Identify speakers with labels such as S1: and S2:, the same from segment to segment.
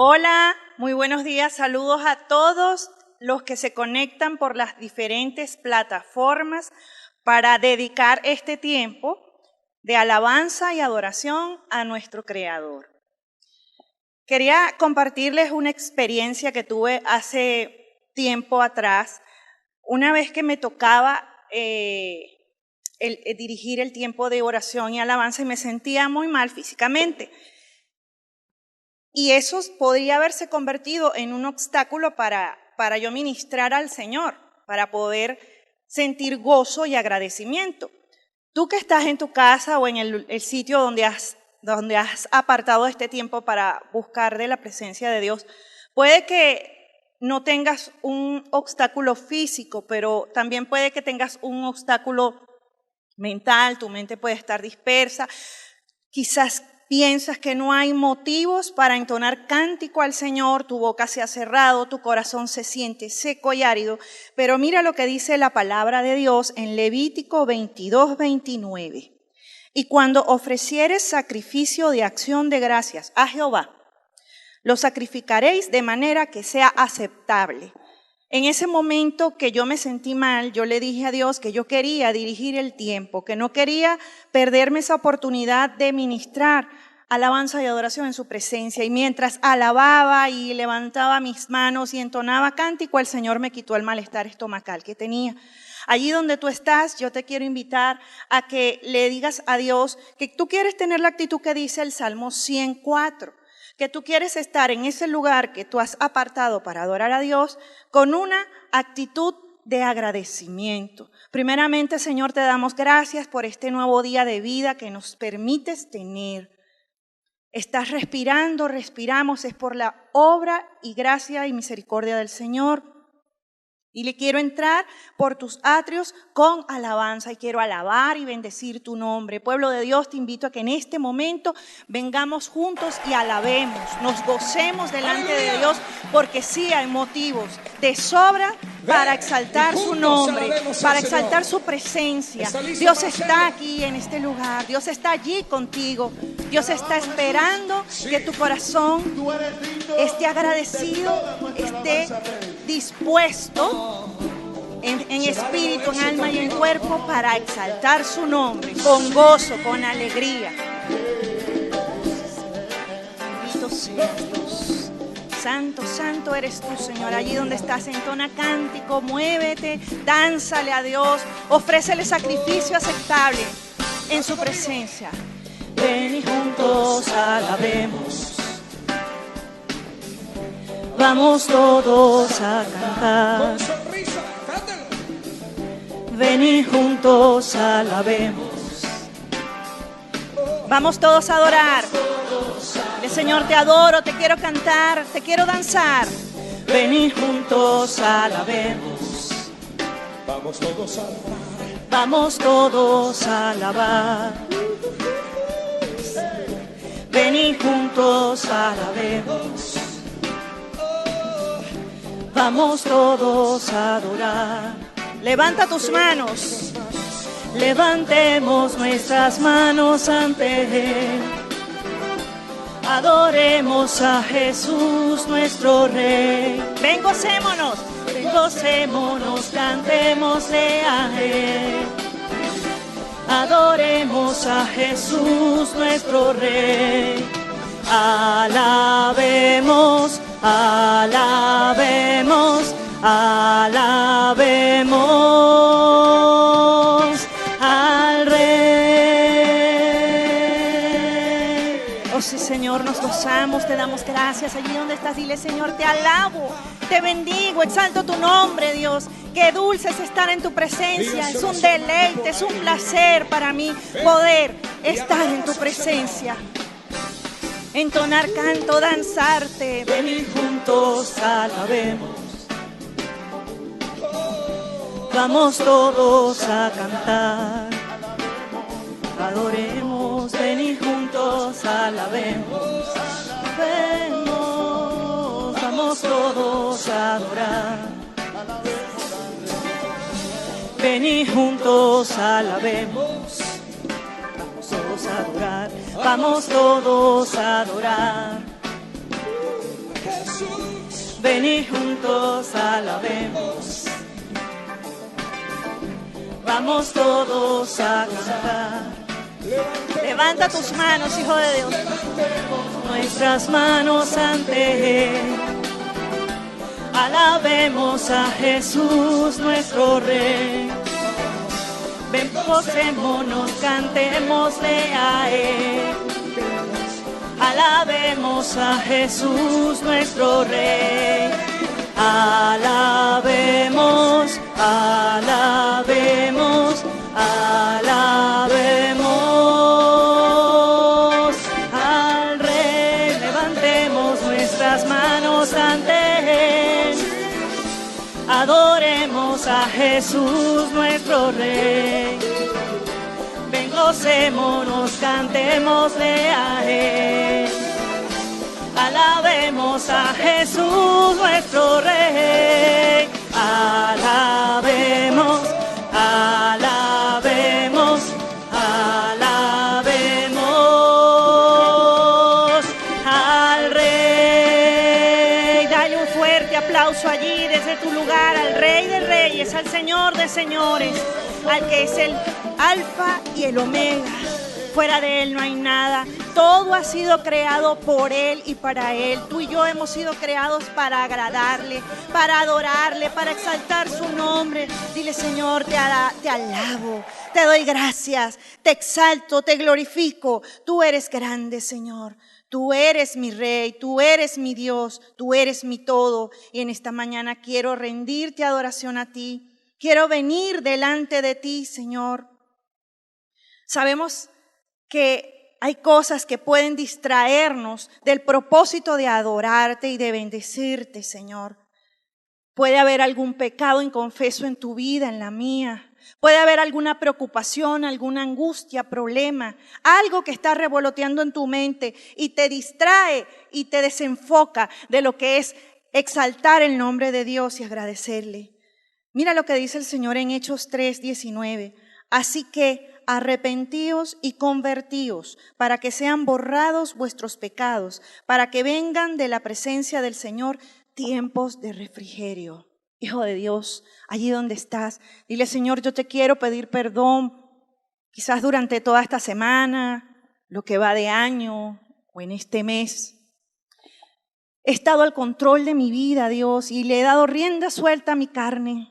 S1: Hola, muy buenos días. Saludos a todos los que se conectan por las diferentes plataformas para dedicar este tiempo de alabanza y adoración a nuestro Creador. Quería compartirles una experiencia que tuve hace tiempo atrás, una vez que me tocaba dirigir el tiempo de oración y alabanza y me sentía muy mal físicamente. Y eso podría haberse convertido en un obstáculo para yo ministrar al Señor, para poder sentir gozo y agradecimiento. Tú que estás en tu casa o en el sitio donde has apartado este tiempo para buscar de la presencia de Dios, puede que no tengas un obstáculo físico, pero también puede que tengas un obstáculo mental, tu mente puede estar dispersa, quizás piensas que no hay motivos para entonar cántico al Señor, tu boca se ha cerrado, tu corazón se siente seco y árido, pero mira lo que dice la palabra de Dios en Levítico 22:29. Y cuando ofrecieres sacrificio de acción de gracias a Jehová, lo sacrificaréis de manera que sea aceptable. En ese momento que yo me sentí mal, yo le dije a Dios que yo quería dirigir el tiempo, que no quería perderme esa oportunidad de ministrar alabanza y adoración en su presencia. Y mientras alababa y levantaba mis manos y entonaba cántico, el Señor me quitó el malestar estomacal que tenía. Allí donde tú estás, yo te quiero invitar a que le digas a Dios que tú quieres tener la actitud que dice el Salmo 104. Que tú quieres estar en ese lugar que tú has apartado para adorar a Dios con una actitud de agradecimiento. Primeramente, Señor, te damos gracias por este nuevo día de vida que nos permites tener. Estás respirando, respiramos, es por la obra y gracia y misericordia del Señor. Y le quiero entrar por tus atrios con alabanza y quiero alabar y bendecir tu nombre. Pueblo de Dios, te invito a que en este momento vengamos juntos y alabemos, nos gocemos delante de Dios, porque sí hay motivos de sobra para exaltar su nombre, para exaltar su presencia. Dios está aquí en este lugar, Dios está allí contigo. Dios está esperando que tu corazón esté agradecido, esté dispuesto en espíritu, en alma y en cuerpo para exaltar su nombre con gozo, con alegría. Bendito sea Dios. Santo, santo eres tú, Señor. Allí donde estás, entona cántico, muévete, dánzale a Dios, ofrécele sacrificio aceptable en su presencia. Ven y juntos alabemos. Vamos todos a cantar. Ven y juntos alabemos. Vamos todos a adorar. El Señor, te adoro, te quiero cantar, te quiero danzar. Ven y juntos alabemos.
S2: Vamos todos a alabar.
S1: Vamos todos a alabar. Ven y juntos alabemos. Vamos todos a adorar. Levanta tus manos. Levantemos nuestras manos ante Él. Adoremos a Jesús nuestro Rey. Ven, gocémonos. Ven, gocémonos, cantémosle a Él. Adoremos a Jesús nuestro Rey. Alabemos, alabemos, alabemos al Rey. Oh sí, Señor, nos gozamos, te damos gracias. Allí donde estás, dile: Señor, te alabo, te bendigo, exalto tu nombre, Dios. Qué dulce es estar en tu presencia, es un deleite, es un placer para mí poder estar en tu presencia. Entonar canto, danzarte, venir juntos, alabemos. Vamos todos a cantar, adoremos, venir juntos, alabemos. Vamos todos a adorar. Venid juntos, alabemos. Vamos todos a adorar. Vamos todos a adorar. Ven y juntos alabemos. Vamos todos a cantar. Levanta tus manos, hijo de Dios. Nuestras manos ante Él. Alabemos a Jesús, nuestro Rey. Ven, posémonos, cantémosle a Él. Alabemos a Jesús, nuestro Rey. Alabemos, alabemos, alabemos al Rey. Levantemos nuestras manos ante Él. Adoremos a Jesús, nuestro Rey. Ven, gocémonos, cantémosle a Él. Alabemos a Jesús, nuestro Rey. Alabemos, alabemos, alabemos al Rey. Dale un fuerte aplauso allí desde tu lugar al Rey de Reyes, al Señor de Señores, al que es el Alfa y el Omega. Fuera de Él no hay nada. Todo ha sido creado por Él y para Él. Tú y yo hemos sido creados para agradarle, para adorarle, para exaltar su nombre. Dile: Señor, te alabo, te doy gracias, te exalto, te glorifico. Tú eres grande, Señor. Tú eres mi Rey, tú eres mi Dios, tú eres mi todo. Y en esta mañana quiero rendirte adoración a ti. Quiero venir delante de ti, Señor. Sabemos que hay cosas que pueden distraernos del propósito de adorarte y de bendecirte, Señor. Puede haber algún pecado inconfeso en tu vida, en la mía. Puede haber alguna preocupación, alguna angustia, problema, algo que está revoloteando en tu mente y te distrae y te desenfoca de lo que es exaltar el nombre de Dios y agradecerle. Mira lo que dice el Señor en Hechos 3:19. Así que arrepentíos y convertíos para que sean borrados vuestros pecados, para que vengan de la presencia del Señor tiempos de refrigerio. Hijo de Dios, allí donde estás, dile: Señor, yo te quiero pedir perdón, quizás durante toda esta semana, lo que va de año o en este mes. He estado al control de mi vida, Dios, y le he dado rienda suelta a mi carne.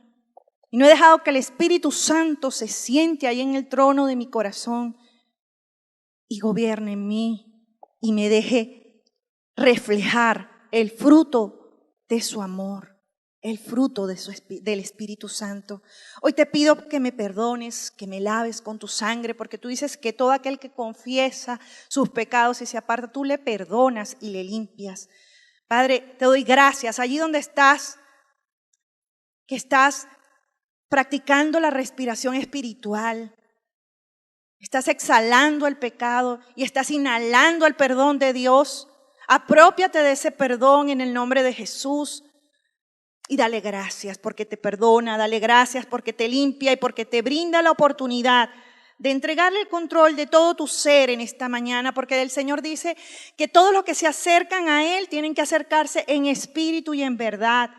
S1: Y no he dejado que el Espíritu Santo se siente ahí en el trono de mi corazón y gobierne en mí y me deje reflejar el fruto de su amor, el fruto del Espíritu Santo. Hoy te pido que me perdones, que me laves con tu sangre, porque tú dices que todo aquel que confiesa sus pecados y se aparta, tú le perdonas y le limpias. Padre, te doy gracias allí donde estás, que estás practicando la respiración espiritual. Estás exhalando el pecado y estás inhalando el perdón de Dios. Aprópiate de ese perdón en el nombre de Jesús y dale gracias porque te perdona, dale gracias porque te limpia y porque te brinda la oportunidad de entregarle el control de todo tu ser en esta mañana, porque el Señor dice que todos los que se acercan a Él tienen que acercarse en espíritu y en verdad.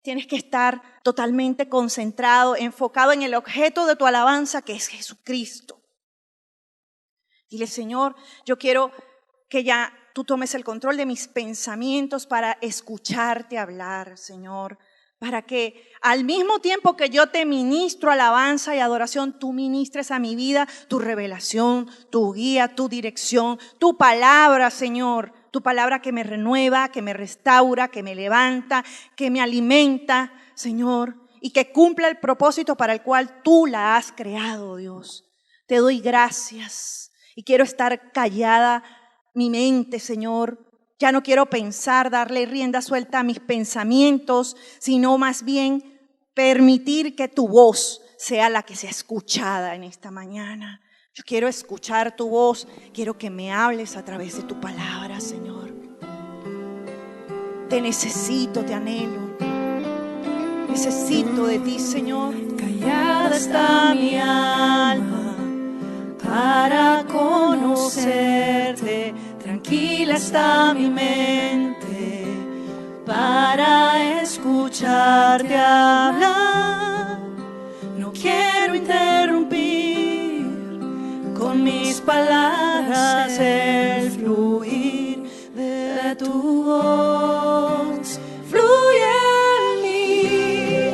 S1: Tienes que estar totalmente concentrado, enfocado en el objeto de tu alabanza, que es Jesucristo. Dile: Señor, yo quiero que ya tú tomes el control de mis pensamientos para escucharte hablar, Señor. Para que al mismo tiempo que yo te ministro alabanza y adoración, tú ministres a mi vida tu revelación, tu guía, tu dirección, tu palabra, Señor. Tu palabra que me renueva, que me restaura, que me levanta, que me alimenta, Señor, y que cumpla el propósito para el cual tú la has creado, Dios. Te doy gracias y quiero estar callada mi mente, Señor. Ya no quiero pensar, darle rienda suelta a mis pensamientos, sino más bien permitir que tu voz sea la que sea escuchada en esta mañana. Yo quiero escuchar tu voz, quiero que me hables a través de tu palabra, Señor. Te necesito, te anhelo. Necesito de ti, Señor. Callada está mi alma para conocerte. Tranquila está mi mente para escucharte hablar. No quiero interrumpir con mis palabras el fluir de tu voz. Fluye en mí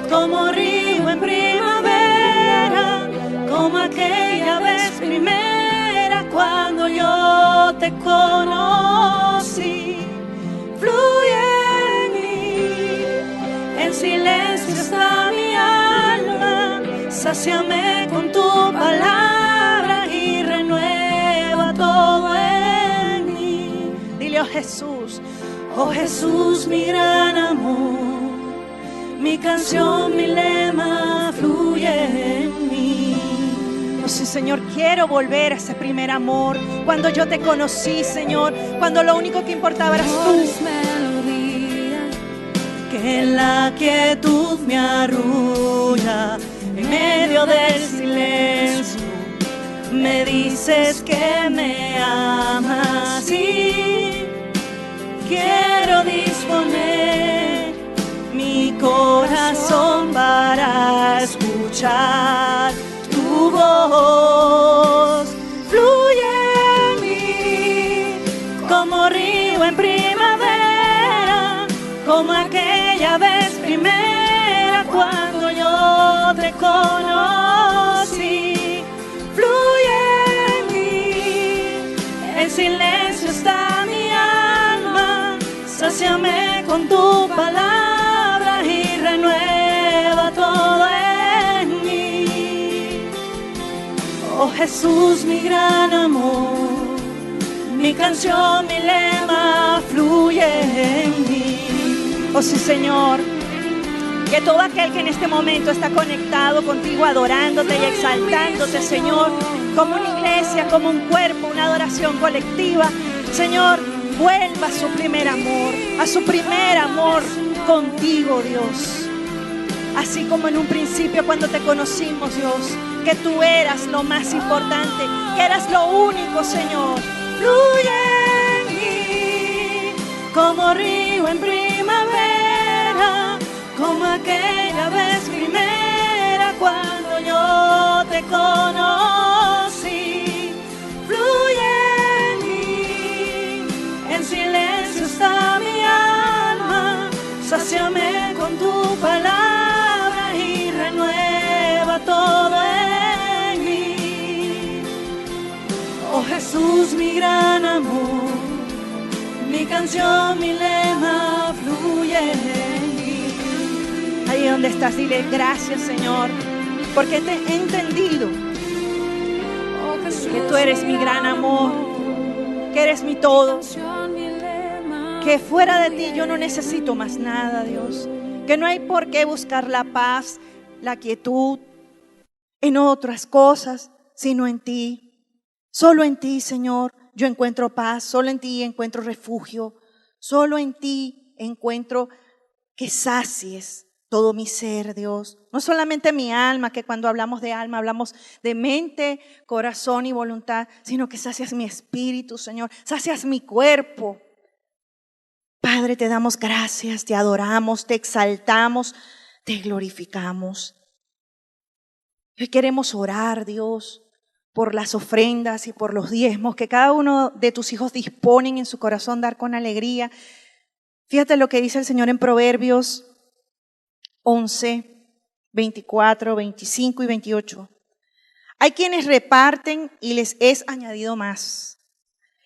S1: como río en primavera, como aquella vez primera cuando yo te conocí. Fluye en mí, en silencio está mi alma, sáciame con tu palabra y renueva todo en mí. Dile, oh Jesús, mi gran amor, mi canción, mi lema, fluye en mí. Oh sí, Señor, quiero volver a ese primer amor, cuando yo te conocí, Señor, cuando lo único que importaba eras tú. Que en la quietud me arrulla, en medio del silencio, me dices que me amas y quiero disponer mi corazón para escuchar tu voz. Fluye en mí como río en primavera, como aquella vez primera cuando yo te conocí. Fluye en mí, en silencio está mi alma, sáciame con tu palabra y renueva todo en mí. Oh Jesús, mi gran amor, mi canción, mi lema, fluye en mí. Oh sí, Señor, que todo aquel que en este momento está conectado contigo, adorándote y exaltándote, Señor, como una iglesia, como un cuerpo, una adoración colectiva, Señor, vuelva a su primer amor contigo, Dios. Así como en un principio cuando te conocimos, Dios, que tú eras lo más importante, que eras lo único, Señor. Fluye en mí como río en primavera, como aquella vez primera cuando yo te conocí. Fluye en mí, en silencio está mi alma, sáciame con tu palabra y renueva todo en mí. Oh Jesús, mi gran amor, mi canción, mi lema, fluye en mí. Ahí donde estás, dile gracias, Señor, porque te he entendido que tú eres mi gran amor, que eres mi todo, que fuera de ti yo no necesito más nada, Dios, que no hay por qué buscar la paz, la quietud en otras cosas, sino en ti. Solo en ti, Señor, yo encuentro paz, solo en ti encuentro refugio, solo en ti encuentro que sacies todo mi ser, Dios. No solamente mi alma, que cuando hablamos de alma hablamos de mente, corazón y voluntad, sino que sacias mi espíritu, Señor, sacias mi cuerpo. Padre, te damos gracias, te adoramos, te exaltamos, te glorificamos. Hoy queremos orar, Dios, por las ofrendas y por los diezmos que cada uno de tus hijos disponen en su corazón dar con alegría. Fíjate lo que dice el Señor en Proverbios 11, 24, 25 y 28. Hay quienes reparten y les es añadido más.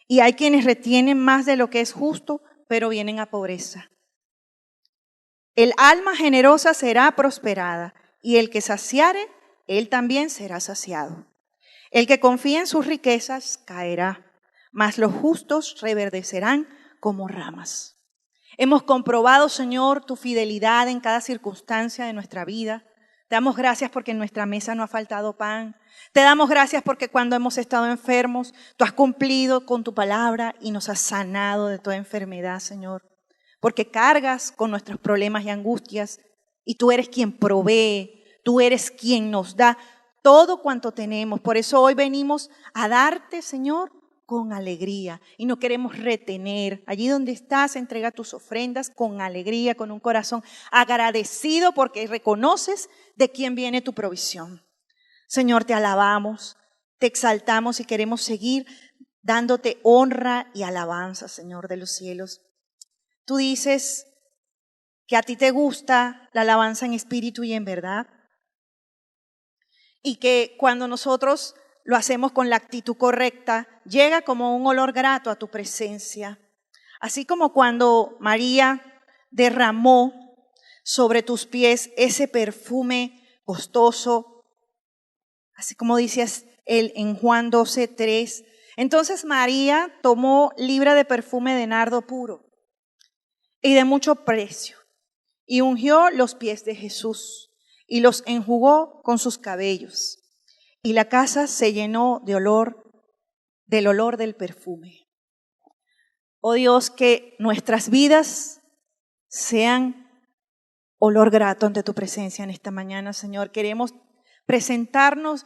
S1: Y hay quienes retienen más de lo que es justo, pero vienen a pobreza. El alma generosa será prosperada, y el que saciare, él también será saciado. El que confía en sus riquezas caerá, mas los justos reverdecerán como ramas. Hemos comprobado, Señor, tu fidelidad en cada circunstancia de nuestra vida. Te damos gracias porque en nuestra mesa no ha faltado pan. Te damos gracias porque cuando hemos estado enfermos, tú has cumplido con tu palabra y nos has sanado de toda enfermedad, Señor. Porque cargas con nuestros problemas y angustias y tú eres quien provee, tú eres quien nos da todo cuanto tenemos. Por eso hoy venimos a darte, Señor, con alegría y no queremos retener. Allí donde estás, entrega tus ofrendas con alegría, con un corazón agradecido porque reconoces de quién viene tu provisión. Señor, te alabamos, te exaltamos y queremos seguir dándote honra y alabanza, Señor de los cielos. Tú dices que a ti te gusta la alabanza en espíritu y en verdad, y que cuando nosotros lo hacemos con la actitud correcta, llega como un olor grato a tu presencia. Así como cuando María derramó sobre tus pies ese perfume costoso, así como dices él en Juan 12:3. Entonces María tomó libra de perfume de nardo puro y de mucho precio, y ungió los pies de Jesús y los enjugó con sus cabellos. Y la casa se llenó del olor del perfume. Oh Dios, que nuestras vidas sean olor grato ante tu presencia en esta mañana, Señor. Queremos presentarnos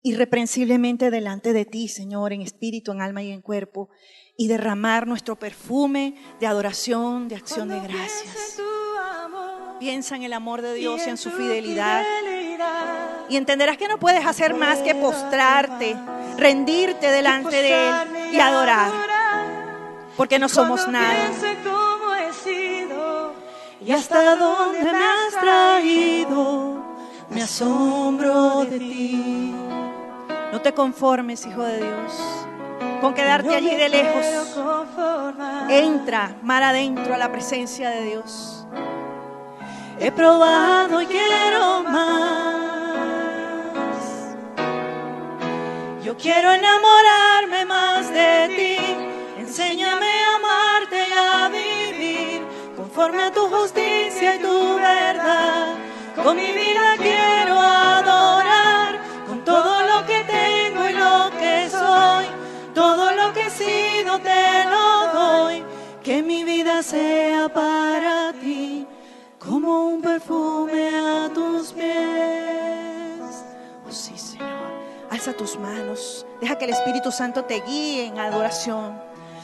S1: irreprensiblemente delante de ti, Señor, en espíritu, en alma y en cuerpo, y derramar nuestro perfume de adoración, de acción de gracias. Piensa en el amor de Dios y en su fidelidad. Y entenderás que no puedes hacer más que postrarte, rendirte delante de Él y adorar. Porque no somos nada. Y hasta dónde me has traído, me asombro de ti. No te conformes, hijo de Dios, con quedarte allí de lejos. Entra mar adentro a la presencia de Dios. He probado y quiero más. Yo quiero enamorarme más de ti. Enséñame a amarte y a vivir conforme a tu justicia y tu verdad. Con mi vida quiero adorar, con todo lo que tengo y lo que soy. Todo lo que he sido te lo doy. Que mi vida sea para ti como un perfume a tus pies. Oh sí, Señor. Alza tus manos. Deja que el Espíritu Santo te guíe en adoración.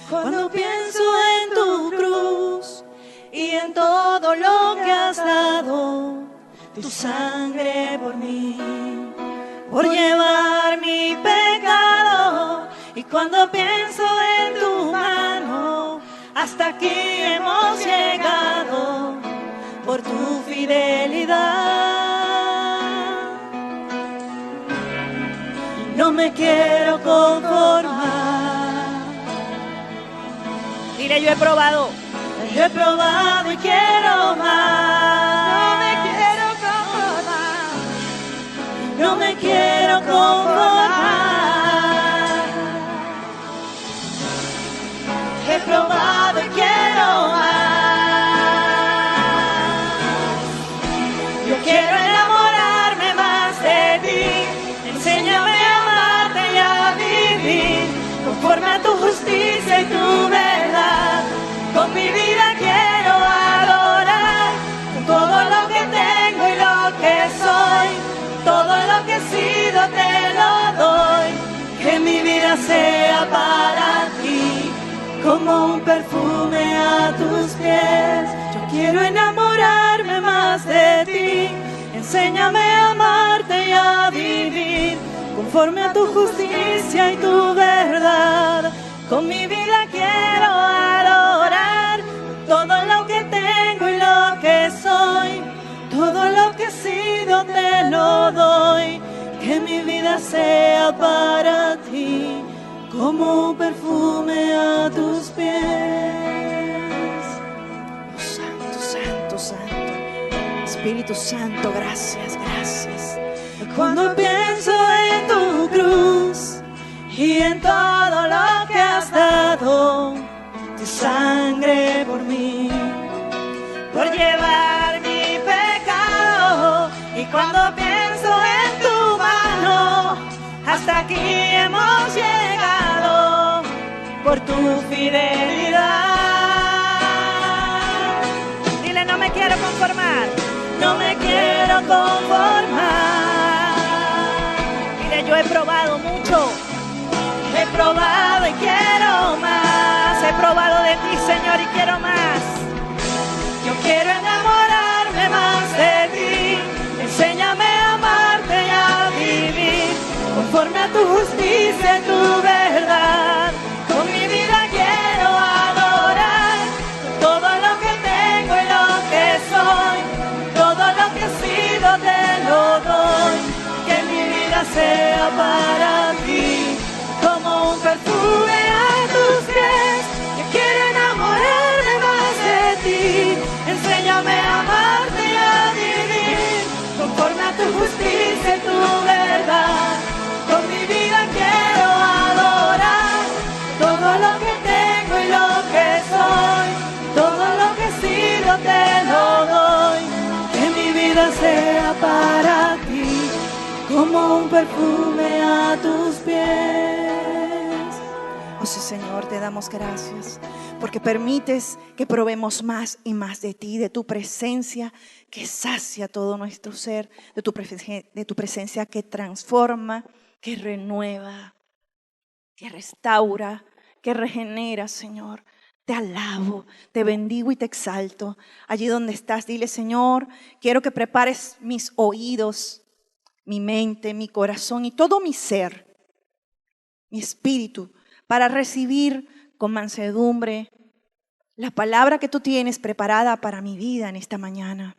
S1: Cuando pienso en tu cruz y en todo lo que has dado, tu sangre por mí, por llevar mi pecado. Y cuando pienso en tu mano, hasta aquí hemos llegado por tu fidelidad. No me quiero conformar. Dile, yo he probado y quiero más. No me quiero conformar. No me quiero conformar. He probado y quiero más. Yo quiero enamorarme más de ti. Enséñame a amarte y a vivir conforme a tu justicia y tu verdad. Con mi vida quiero adorar, con todo lo que tengo y lo que soy. Todo lo que he sido te lo doy. Que mi vida sea para ti como un perfume a tus pies. Yo quiero enamorarme más de ti. Enséñame a amarte y a vivir conforme a tu justicia y tu verdad. Con mi vida quiero adorar, todo lo que tengo y lo que soy. Todo lo que he sido te lo doy. Que mi vida sea para ti como un perfume a tus pies. Oh, Santo, Santo, Santo. Espíritu Santo, gracias, gracias. Cuando pienso en tu cruz y en todo lo que has dado, tu sangre por mí, por llevar mi pecado. Y cuando pienso en tu mano, hasta aquí hemos llegado por tu fidelidad. Dile, no me quiero conformar. No me quiero conformar. Dile, yo he probado mucho. He probado y quiero probado de ti, Señor, y quiero más. Yo quiero enamorarme más de ti. Enséñame a amarte y a vivir conforme a tu justicia y tu verdad. Con mi vida quiero adorar todo lo que tengo y lo que soy. Todo lo que he sido te lo doy. Que mi vida sea para ti como un perfume a tus pies. Que quiero enamorarme más de ti. Enséñame a amarte y a vivir conforme a tu justicia y tu verdad. Con mi vida quiero adorar todo lo que tengo y lo que soy. Todo lo que he sido te lo doy. Que mi vida sea para ti como un perfume a tus pies. Oh sí, Señor, te damos gracias porque permites que probemos más y más de ti, de tu presencia que sacia todo nuestro ser, de tu presencia que transforma, que renueva, que restaura, que regenera, Señor. Te alabo, te bendigo y te exalto. Allí donde estás, dile, Señor, quiero que prepares mis oídos, mi mente, mi corazón y todo mi ser, mi espíritu, para recibir con mansedumbre la palabra que tú tienes preparada para mi vida en esta mañana.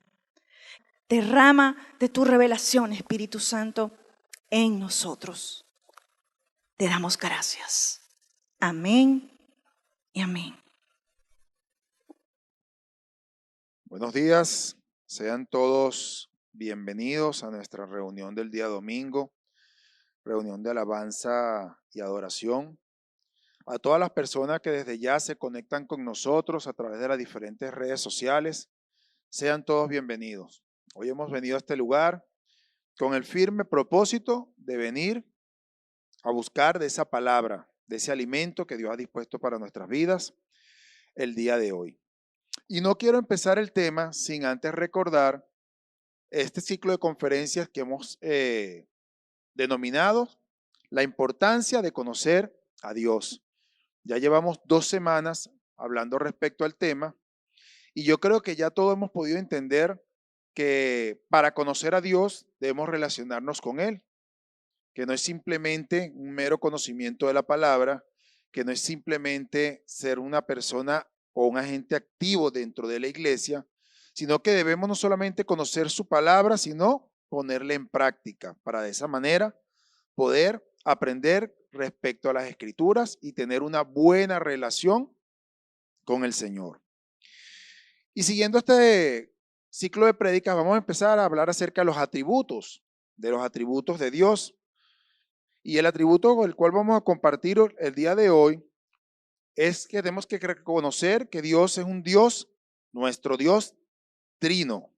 S1: Derrama de tu revelación, Espíritu Santo, en nosotros. Te damos gracias. Amén y amén.
S3: Buenos días, sean todos bienvenidos a nuestra reunión del día domingo, reunión de alabanza y adoración. A todas las personas que desde ya se conectan con nosotros a través de las diferentes redes sociales, sean todos bienvenidos. Hoy hemos venido a este lugar con el firme propósito de venir a buscar de esa palabra, de ese alimento que Dios ha dispuesto para nuestras vidas el día de hoy. Y no quiero empezar el tema sin antes recordar este ciclo de conferencias que hemos denominado la importancia de conocer a Dios. Ya llevamos 2 semanas hablando respecto al tema y yo creo que ya todos hemos podido entender que para conocer a Dios debemos relacionarnos con Él, que no es simplemente un mero conocimiento de la palabra, que no es simplemente ser una persona o un agente activo dentro de la iglesia, sino que debemos no solamente conocer su palabra, sino ponerla en práctica para de esa manera poder aprender respecto a las escrituras y tener una buena relación con el Señor. Y siguiendo este ciclo de prédicas, vamos a empezar a hablar acerca de los atributos de Dios. Y el atributo con el cual vamos a compartir el día de hoy es que tenemos que reconocer que Dios es un Dios, nuestro Dios trino.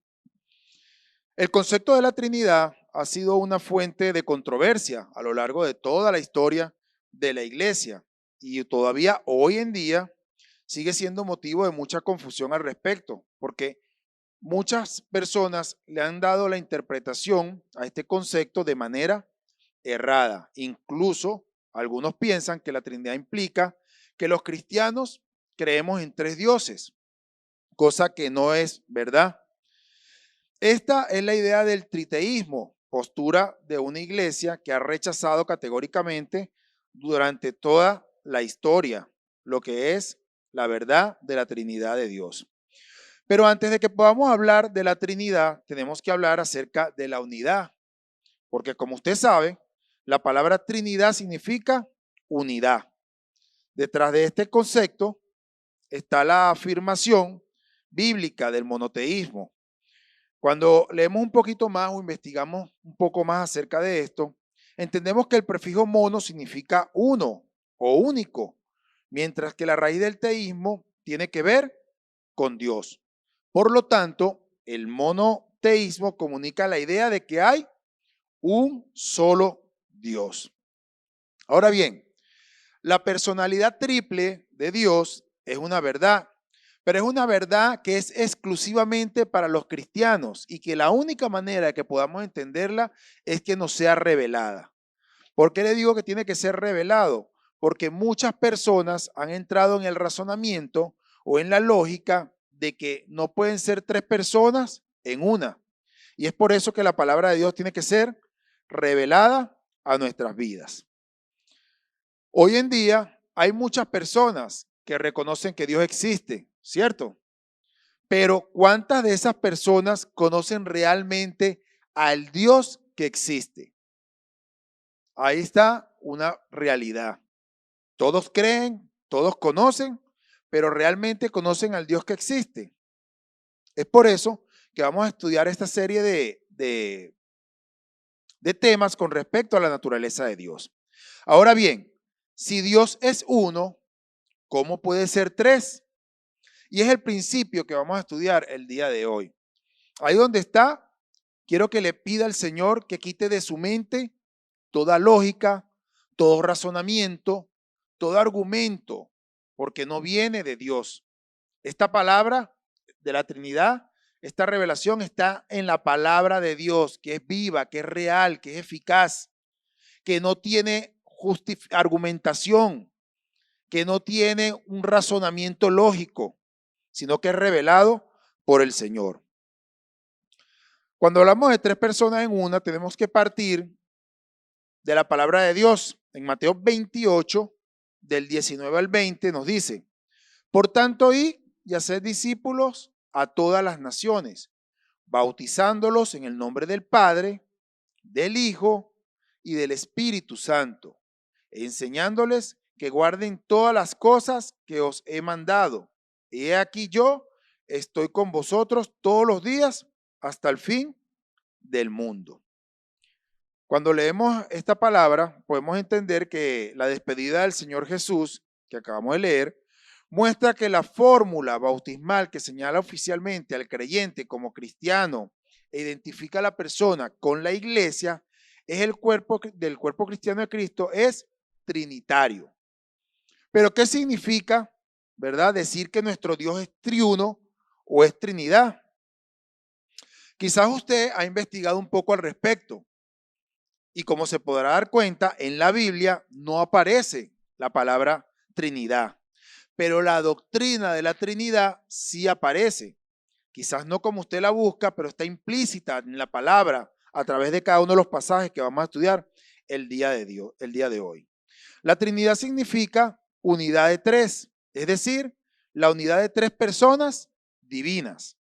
S3: El concepto de la Trinidad ha sido una fuente de controversia a lo largo de toda la historia de la iglesia y todavía hoy en día sigue siendo motivo de mucha confusión al respecto, porque muchas personas le han dado la interpretación a este concepto de manera errada. Incluso algunos piensan que la Trinidad implica que los cristianos creemos en 3 dioses, cosa que no es verdad. Esta es la idea del triteísmo, postura de una iglesia que ha rechazado categóricamente durante toda la historia lo que es la verdad de la Trinidad de Dios. Pero antes de que podamos hablar de la Trinidad, tenemos que hablar acerca de la unidad, porque como usted sabe, la palabra Trinidad significa unidad. Detrás de este concepto está la afirmación bíblica del monoteísmo. Cuando leemos un poquito más o investigamos un poco más acerca de esto, entendemos que el prefijo mono significa uno o único, mientras que la raíz del teísmo tiene que ver con Dios. Por lo tanto, el monoteísmo comunica la idea de que hay un solo Dios. Ahora bien, la personalidad triple de Dios es una verdad, pero es una verdad que es exclusivamente para los cristianos y que la única manera de que podamos entenderla es que nos sea revelada. ¿Por qué le digo que tiene que ser revelado? porque muchas personas han entrado en el razonamiento o en la lógica de que no pueden ser tres personas en una. Y es por eso que la palabra de Dios tiene que ser revelada a nuestras vidas. Hoy en día hay muchas personas que reconocen que Dios existe, ¿cierto? Pero ¿cuántas de esas personas conocen realmente al Dios que existe? Ahí está una realidad. Todos creen, todos conocen, pero realmente conocen al Dios que existe. Es por eso que vamos a estudiar esta serie de temas con respecto a la naturaleza de Dios. Ahora bien, si Dios es uno, ¿cómo puede ser tres? Y es el principio que vamos a estudiar el día de hoy. Ahí donde está, quiero que le pida al Señor que quite de su mente toda lógica, todo razonamiento, todo argumento, porque no viene de Dios. Esta palabra de la Trinidad, esta revelación está en la palabra de Dios, que es viva, que es real, que es eficaz, que no tiene argumentación, que no tiene un razonamiento lógico, sino que es revelado por el Señor. Cuando hablamos de tres personas en una, tenemos que partir de la palabra de Dios. En Mateo 28, del 19 al 20, nos dice: por tanto, id y haced discípulos a todas las naciones, bautizándolos en el nombre del Padre, del Hijo y del Espíritu Santo, enseñándoles que guarden todas las cosas que os he mandado. He aquí yo estoy con vosotros todos los días hasta el fin del mundo. Cuando leemos esta palabra, podemos entender que la despedida del Señor Jesús, que acabamos de leer, muestra que la fórmula bautismal que señala oficialmente al creyente como cristiano e identifica a la persona con la iglesia, es el cuerpo del cuerpo cristiano de Cristo, es trinitario. Pero ¿qué significa, verdad, decir que nuestro Dios es triuno o es Trinidad? Quizás usted ha investigado un poco al respecto y como se podrá dar cuenta, en la Biblia no aparece la palabra Trinidad, pero la doctrina de la Trinidad sí aparece. Quizás no como usted la busca, pero está implícita en la palabra a través de cada uno de los pasajes que vamos a estudiar el día de hoy. La Trinidad significa unidad de tres, es decir, la unidad de tres personas divinas.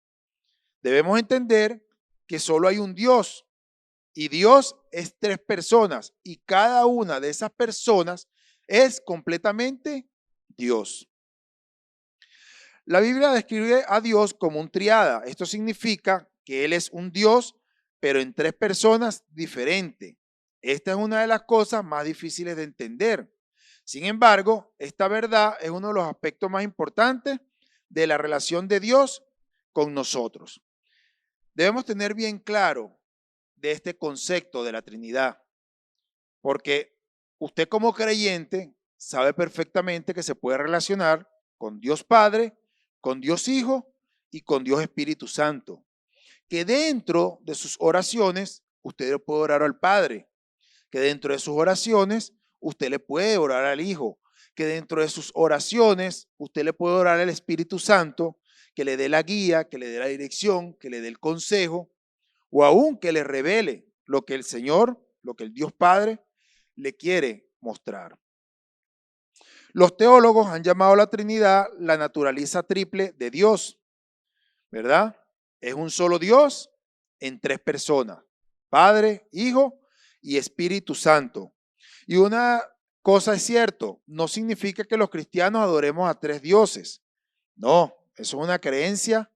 S3: Debemos entender que solo hay un Dios y Dios es tres personas y cada una de esas personas es completamente Dios. La Biblia describe a Dios como un triada. Esto significa que Él es un Dios, pero en tres personas diferentes. Esta es una de las cosas más difíciles de entender. Sin embargo, esta verdad es uno de los aspectos más importantes de la relación de Dios con nosotros. Debemos tener bien claro de este concepto de la Trinidad, porque usted como creyente sabe perfectamente que se puede relacionar con Dios Padre, con Dios Hijo y con Dios Espíritu Santo, que dentro de sus oraciones usted le puede orar al Padre, que dentro de sus oraciones usted le puede orar al Hijo, que dentro de sus oraciones usted le puede orar al Espíritu Santo, que le dé la guía, que le dé la dirección, que le dé el consejo, o aún que le revele lo que el Señor, lo que el Dios Padre le quiere mostrar. Los teólogos han llamado a la Trinidad la naturaleza triple de Dios, ¿verdad? Es un solo Dios en tres personas, Padre, Hijo y Espíritu Santo. Y una cosa es cierto, no significa que los cristianos adoremos a tres dioses. No, eso es una creencia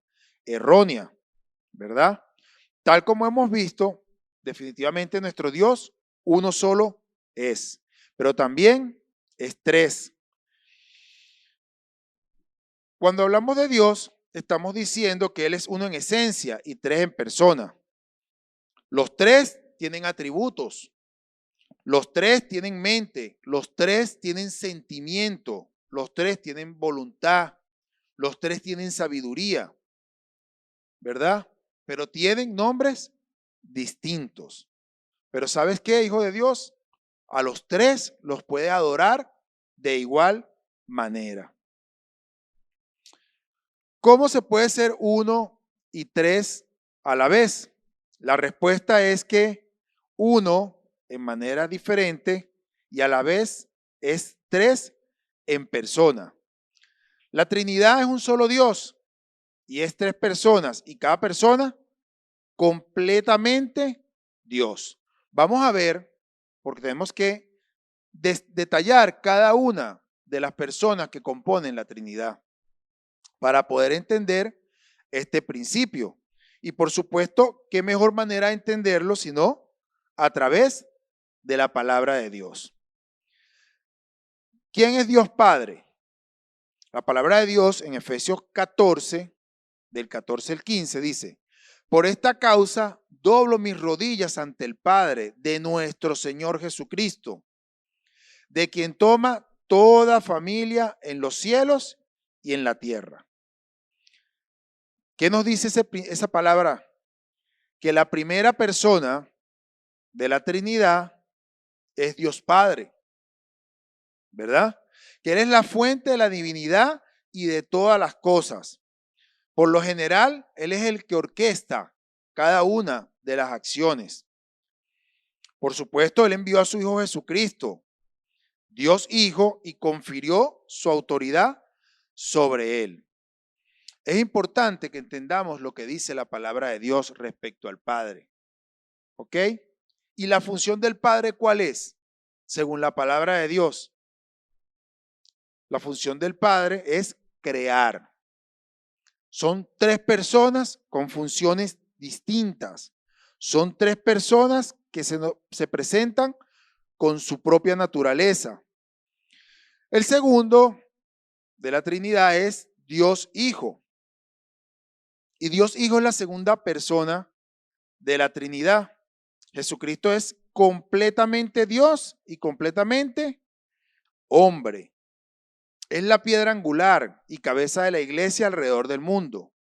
S3: errónea, ¿verdad? Tal como hemos visto, definitivamente nuestro Dios uno solo es, pero también es tres. Cuando hablamos de Dios, estamos diciendo que Él es uno en esencia y tres en persona. Los tres tienen atributos, los tres tienen mente, los tres tienen sentimiento, los tres tienen voluntad, los tres tienen sabiduría, ¿verdad? Pero tienen nombres distintos. Pero ¿sabes qué, hijo de Dios? A los tres los puede adorar de igual manera. ¿Cómo se puede ser uno y tres a la vez? La respuesta es que uno en manera diferente y a la vez es tres en persona. La Trinidad es un solo Dios y es tres personas y cada persona completamente Dios. Vamos a ver, porque tenemos que detallar cada una de las personas que componen la Trinidad para poder entender este principio. Y por supuesto, qué mejor manera de entenderlo sino a través de la palabra de Dios. ¿Quién es Dios Padre? La palabra de Dios en Efesios 14, del 14 al 15, dice: por esta causa doblo mis rodillas ante el Padre de nuestro Señor Jesucristo, de quien toma toda familia en los cielos y en la tierra. ¿Qué nos dice esa palabra? Que la primera persona de la Trinidad es Dios Padre, ¿verdad? Que Él es la fuente de la divinidad y de todas las cosas. Por lo general, Él es el que orquesta cada una de las acciones. Por supuesto, Él envió a su Hijo Jesucristo, Dios Hijo, y confirió su autoridad sobre Él. Es importante que entendamos lo que dice la palabra de Dios respecto al Padre. ¿Ok? ¿Y la función del Padre cuál es? Según la palabra de Dios, la función del Padre es crear. Son tres personas con funciones distintas. Son tres personas que se presentan con su propia naturaleza. El segundo de la Trinidad es Dios Hijo. Y Dios Hijo es la segunda persona de la Trinidad. Jesucristo es completamente Dios y completamente hombre. Es la piedra angular y cabeza de la iglesia alrededor del mundo.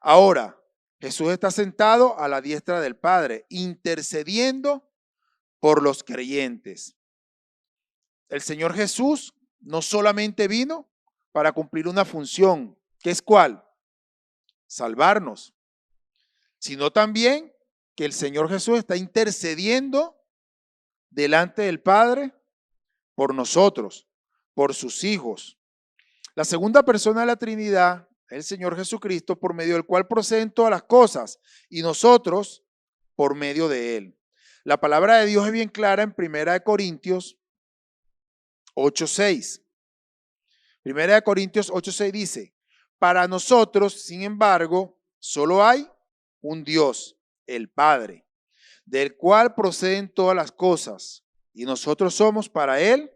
S3: Ahora, Jesús está sentado a la diestra del Padre, intercediendo por los creyentes. El Señor Jesús no solamente vino para cumplir una función, que es ¿cuál? Salvarnos, sino también que el Señor Jesús está intercediendo delante del Padre por nosotros, por sus hijos. La segunda persona de la Trinidad es el Señor Jesucristo, por medio del cual proceden todas las cosas, y nosotros por medio de Él. La palabra de Dios es bien clara en 1 Corintios 8:6. 1 Corintios 8:6 dice: para nosotros, sin embargo, solo hay un Dios, el Padre, del cual proceden todas las cosas, y nosotros somos para Él,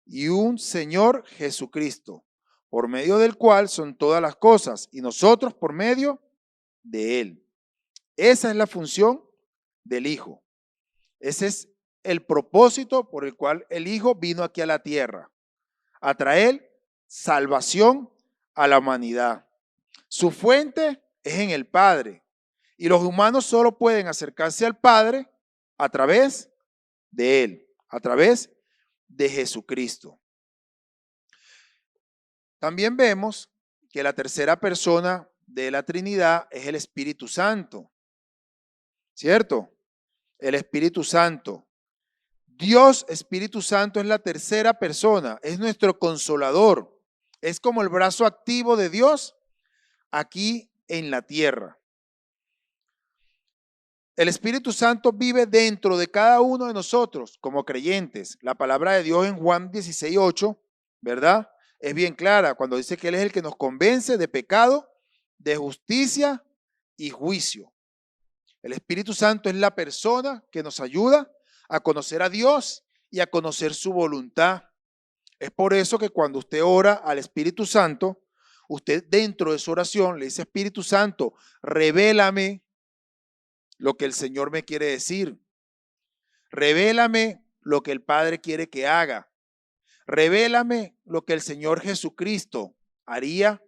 S3: y un Señor Jesucristo, por medio del cual son todas las cosas, y nosotros por medio de Él. Esa es la función del Hijo. Ese es el propósito por el cual el Hijo vino aquí a la tierra, a traer salvación a la humanidad. Su fuente es en el Padre, y los humanos solo pueden acercarse al Padre a través de Él, a través de Jesucristo. También vemos que la tercera persona de la Trinidad es el Espíritu Santo, ¿cierto? El Espíritu Santo. Dios Espíritu Santo es la tercera persona, es nuestro consolador, es como el brazo activo de Dios aquí en la tierra. El Espíritu Santo vive dentro de cada uno de nosotros como creyentes. La palabra de Dios en Juan 16:8, ¿verdad? Es bien clara cuando dice que Él es el que nos convence de pecado, de justicia y juicio. El Espíritu Santo es la persona que nos ayuda a conocer a Dios y a conocer su voluntad. Es por eso que cuando usted ora al Espíritu Santo, usted dentro de su oración le dice: Espíritu Santo, revélame lo que el Señor me quiere decir. Revélame lo que el Padre quiere que haga. Revélame lo que el Señor Jesucristo haría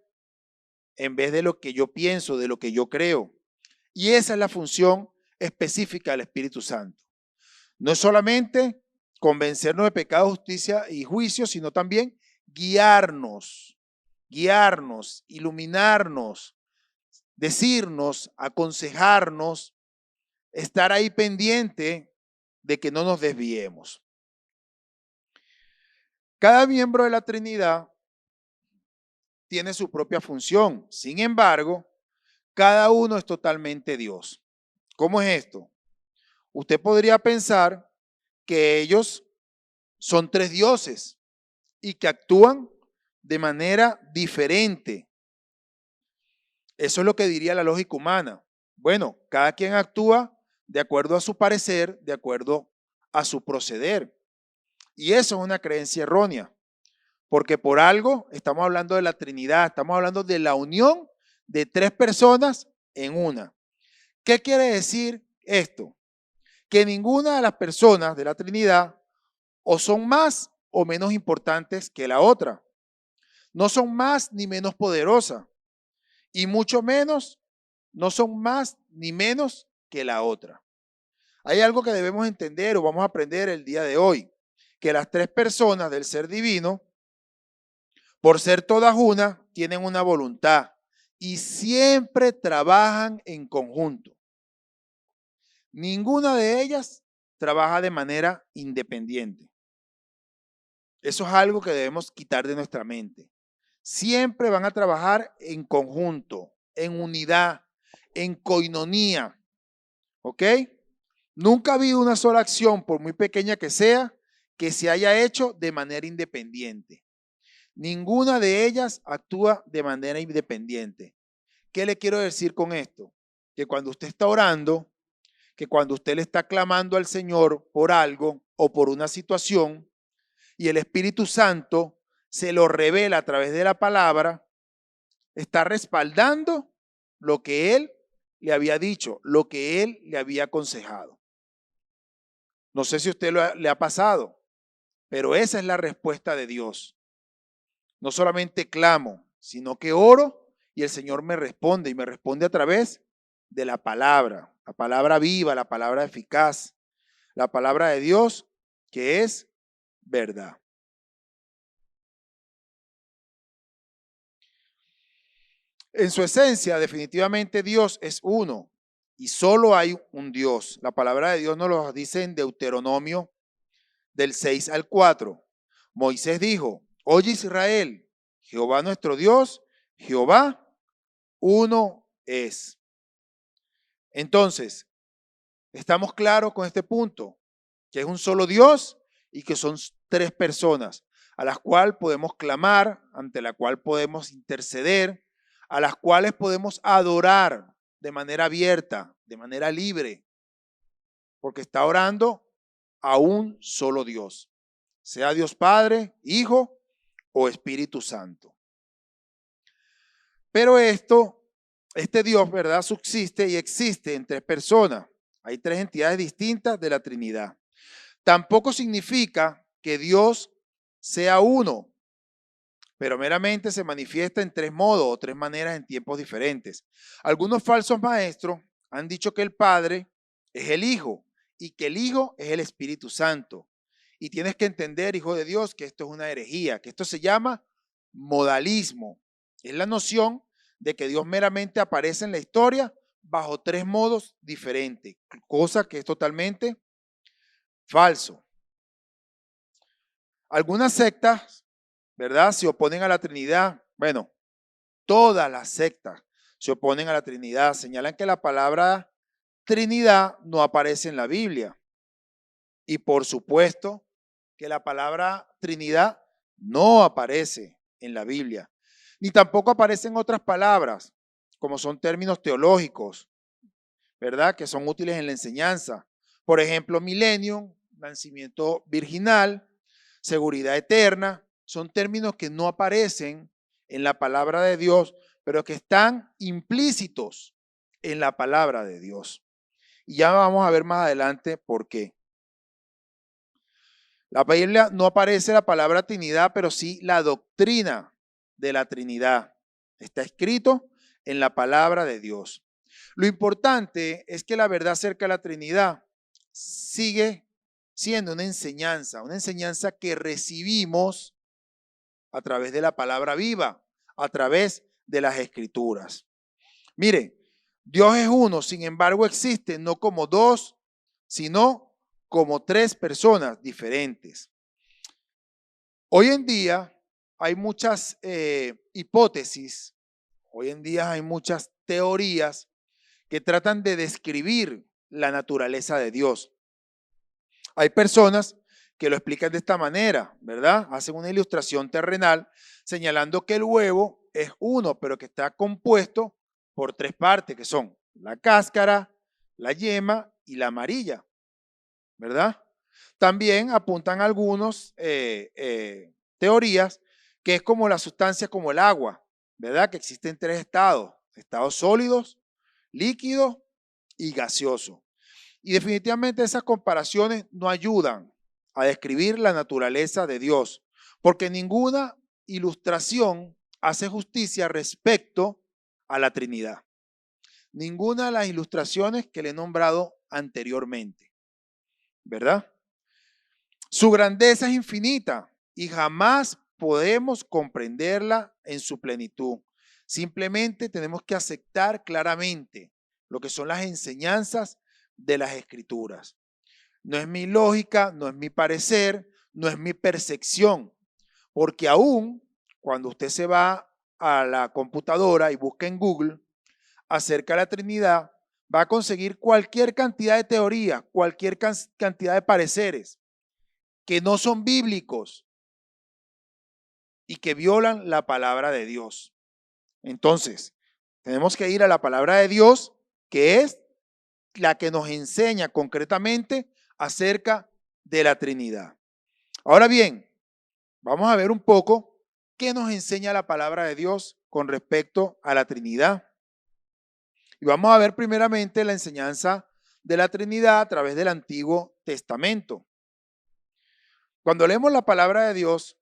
S3: en vez de lo que yo pienso, de lo que yo creo. Y esa es la función específica del Espíritu Santo. No es solamente convencernos de pecado, justicia y juicio, sino también guiarnos, iluminarnos, decirnos, aconsejarnos, estar ahí pendiente de que no nos desviemos. Cada miembro de la Trinidad tiene su propia función. Sin embargo, cada uno es totalmente Dios. ¿Cómo es esto? Usted podría pensar que ellos son tres dioses y que actúan de manera diferente. Eso es lo que diría la lógica humana. Bueno, cada quien actúa de acuerdo a su parecer, de acuerdo a su proceder. Y eso es una creencia errónea, porque por algo estamos hablando de la Trinidad, estamos hablando de la unión de tres personas en una. ¿Qué quiere decir esto? Que ninguna de las personas de la Trinidad o son más o menos importantes que la otra. No son más ni menos poderosas y mucho menos no son más ni menos que la otra. Hay algo que debemos entender o vamos a aprender el día de hoy, que las tres personas del ser divino, por ser todas una, tienen una voluntad y siempre trabajan en conjunto. Ninguna de ellas trabaja de manera independiente. Eso es algo que debemos quitar de nuestra mente. Siempre van a trabajar en conjunto, en unidad, en coinonía. ¿Ok? Nunca ha habido una sola acción, por muy pequeña que sea, que se haya hecho de manera independiente. Ninguna de ellas actúa de manera independiente. ¿Qué le quiero decir con esto? Que cuando usted está orando, que cuando usted le está clamando al Señor por algo o por una situación y el Espíritu Santo se lo revela a través de la palabra, está respaldando lo que Él le había dicho, lo que Él le había aconsejado. No sé si a usted le ha pasado, pero esa es la respuesta de Dios. No solamente clamo, sino que oro y el Señor me responde y me responde a través de la palabra viva, la palabra eficaz, la palabra de Dios que es verdad. En su esencia, definitivamente Dios es uno y solo hay un Dios. La palabra de Dios nos lo dice en Deuteronomio del 6 al 4. Moisés dijo, oye Israel, Jehová nuestro Dios, Jehová uno es. Entonces, estamos claros con este punto, que es un solo Dios y que son tres personas a las cuales podemos clamar, ante la cual podemos interceder, a las cuales podemos adorar de manera abierta, de manera libre, porque está orando a un solo Dios, sea Dios Padre, Hijo o Espíritu Santo. Pero este Dios, ¿verdad? Subsiste y existe en tres personas. Hay tres entidades distintas de la Trinidad. Tampoco significa que Dios sea uno, pero meramente se manifiesta en tres modos o tres maneras en tiempos diferentes. Algunos falsos maestros han dicho que el Padre es el Hijo y que el Hijo es el Espíritu Santo. Y tienes que entender, hijo de Dios, que esto es una herejía, que esto se llama modalismo. Es la noción de que Dios meramente aparece en la historia bajo tres modos diferentes, cosa que es totalmente falso. Algunas sectas, ¿verdad?, se oponen a la Trinidad. Bueno, todas las sectas se oponen a la Trinidad. Señalan que la palabra Trinidad no aparece en la Biblia. Y por supuesto que la palabra Trinidad no aparece en la Biblia. Ni tampoco aparecen otras palabras, como son términos teológicos, ¿verdad?, que son útiles en la enseñanza. Por ejemplo, millennium, nacimiento virginal, seguridad eterna, son términos que no aparecen en la palabra de Dios, pero que están implícitos en la palabra de Dios. Y ya vamos a ver más adelante por qué. La Biblia no aparece la palabra Trinidad, pero sí la doctrina de la Trinidad. Está escrito en la palabra de Dios. Lo importante es que la verdad acerca de la Trinidad sigue siendo una enseñanza que recibimos a través de la palabra viva, a través de las Escrituras. Mire, Dios es uno, sin embargo existe no como dos, sino como tres personas diferentes. Hoy en día hay muchas hipótesis, hoy en día hay muchas teorías que tratan de describir la naturaleza de Dios. Hay personas que lo explican de esta manera, ¿verdad? Hacen una ilustración terrenal señalando que el huevo es uno, pero que está compuesto por tres partes, que son la cáscara, la yema y la amarilla, ¿verdad? También apuntan algunos teorías que es como la sustancia, como el agua, ¿verdad? Que existen tres estados: estados sólidos, líquidos y gaseosos. Y definitivamente esas comparaciones no ayudan a describir la naturaleza de Dios, porque ninguna ilustración hace justicia respecto a la Trinidad. Ninguna de las ilustraciones que le he nombrado anteriormente, ¿verdad? Su grandeza es infinita y jamás podemos comprenderla en su plenitud. Simplemente tenemos que aceptar claramente lo que son las enseñanzas de las Escrituras. No es mi lógica, no es mi parecer, no es mi percepción, porque aún cuando usted se va a la computadora y busca en Google acerca de la Trinidad, va a conseguir cualquier cantidad de teorías, cualquier cantidad de pareceres que no son bíblicos y que violan la palabra de Dios. Entonces, tenemos que ir a la palabra de Dios, que es la que nos enseña concretamente acerca de la Trinidad. Ahora bien, vamos a ver un poco qué nos enseña la palabra de Dios con respecto a la Trinidad. Y vamos a ver primeramente la enseñanza de la Trinidad a través del Antiguo Testamento. Cuando leemos la palabra de Dios,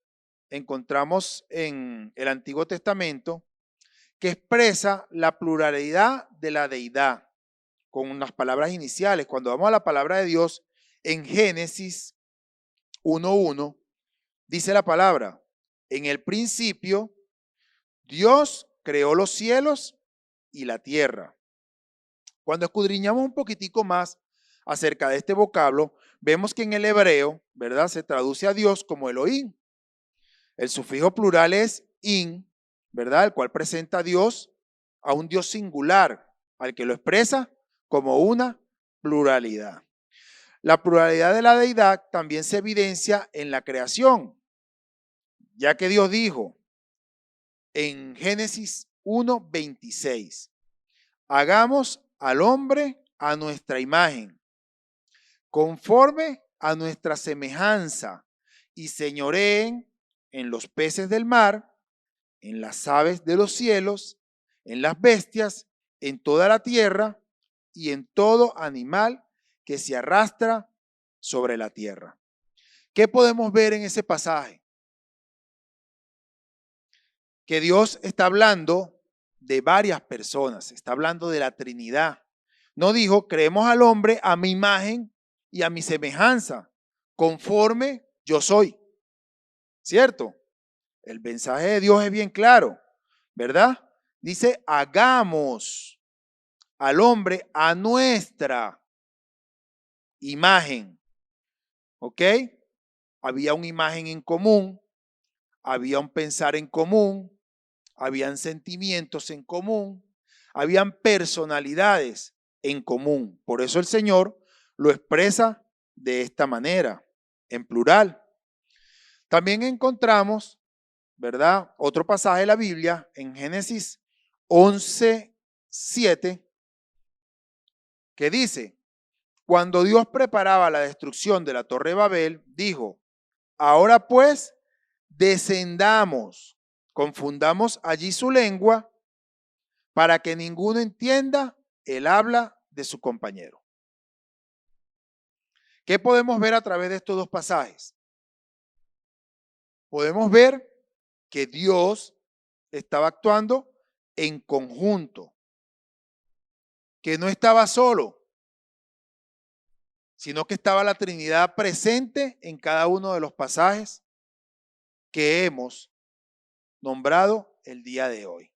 S3: encontramos en el Antiguo Testamento que expresa la pluralidad de la deidad con unas palabras iniciales. Cuando vamos a la palabra de Dios en Génesis 1:1, dice la palabra: en el principio Dios creó los cielos y la tierra. Cuando escudriñamos un poquitico más acerca de este vocablo, vemos que en el hebreo, ¿verdad?, se traduce a Dios como Elohim. El sufijo plural es in, ¿verdad?, el cual presenta a Dios, a un Dios singular, al que lo expresa como una pluralidad. La pluralidad de la deidad también se evidencia en la creación, ya que Dios dijo en Génesis 1:26, hagamos al hombre a nuestra imagen, conforme a nuestra semejanza, y señoreen en los peces del mar, en las aves de los cielos, en las bestias, en toda la tierra y en todo animal que se arrastra sobre la tierra. ¿Qué podemos ver en ese pasaje? Que Dios está hablando de varias personas, está hablando de la Trinidad. No dijo, creemos al hombre a mi imagen y a mi semejanza, conforme yo soy. ¿Cierto? El mensaje de Dios es bien claro, ¿verdad? Dice, hagamos al hombre a nuestra imagen. ¿Ok? Había una imagen en común, había un pensar en común, habían sentimientos en común, habían personalidades en común. Por eso el Señor lo expresa de esta manera, en plural. También encontramos, ¿verdad?, otro pasaje de la Biblia en Génesis 11:7, que dice, cuando Dios preparaba la destrucción de la Torre de Babel, dijo, ahora pues descendamos, confundamos allí su lengua para que ninguno entienda el habla de su compañero. ¿Qué podemos ver a través de estos dos pasajes? Podemos ver que Dios estaba actuando en conjunto, que no estaba solo, sino que estaba la Trinidad presente en cada uno de los pasajes que hemos nombrado el día de hoy.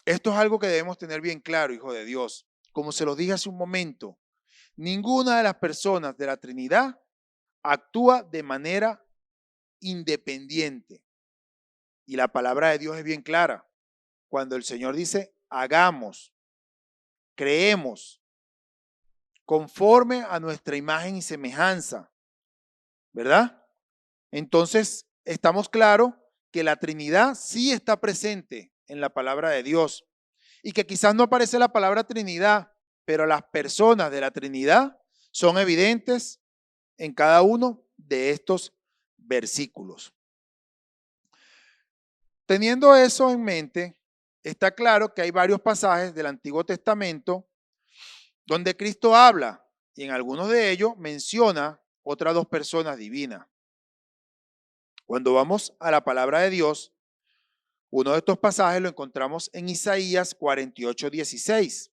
S3: Esto es algo que debemos tener bien claro, hijo de Dios. Como se lo dije hace un momento, ninguna de las personas de la Trinidad actúa de manera independiente. Y la palabra de Dios es bien clara. Cuando el Señor dice, hagamos, creemos, conforme a nuestra imagen y semejanza, ¿verdad? Entonces, estamos claros que la Trinidad sí está presente en la palabra de Dios y que quizás no aparece la palabra Trinidad, pero las personas de la Trinidad son evidentes en cada uno de estos versículos. Teniendo eso en mente, está claro que hay varios pasajes del Antiguo Testamento donde Cristo habla y en algunos de ellos menciona otras dos personas divinas. Cuando vamos a la palabra de Dios, uno de estos pasajes lo encontramos en Isaías 48:16.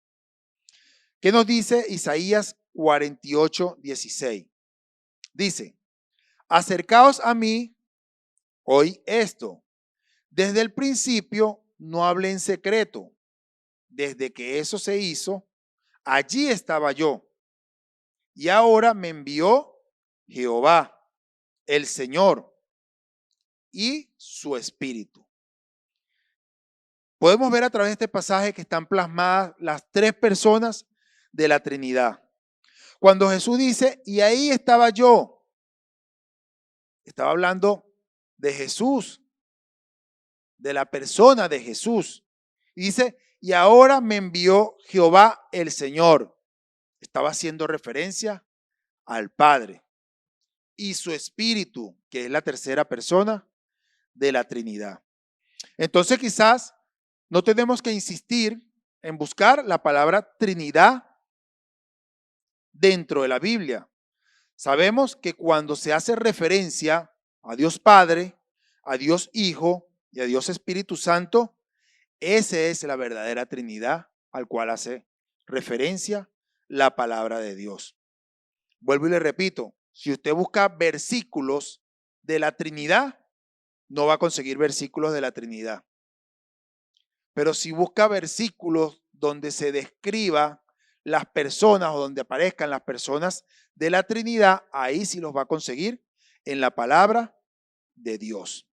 S3: ¿Qué nos dice Isaías 48:16? Dice, acercaos a mí, oí esto. Desde el principio no hablé en secreto. Desde que eso se hizo, allí estaba yo. Y ahora me envió Jehová, el Señor, y su Espíritu. Podemos ver a través de este pasaje que están plasmadas las tres personas de la Trinidad. Cuando Jesús dice, y ahí estaba yo, estaba hablando de Jesús, de la persona de Jesús. Y dice, y ahora me envió Jehová el Señor. Estaba haciendo referencia al Padre y su Espíritu, que es la tercera persona de la Trinidad. Entonces quizás no tenemos que insistir en buscar la palabra Trinidad dentro de la Biblia. Sabemos que cuando se hace referencia a Dios Padre, a Dios Hijo y a Dios Espíritu Santo, esa es la verdadera Trinidad al cual hace referencia la palabra de Dios. Vuelvo y le repito, si usted busca versículos de la Trinidad, no va a conseguir versículos de la Trinidad. Pero si busca versículos donde se describa las personas o donde aparezcan las personas de la Trinidad, ahí sí los va a conseguir en la palabra de Dios.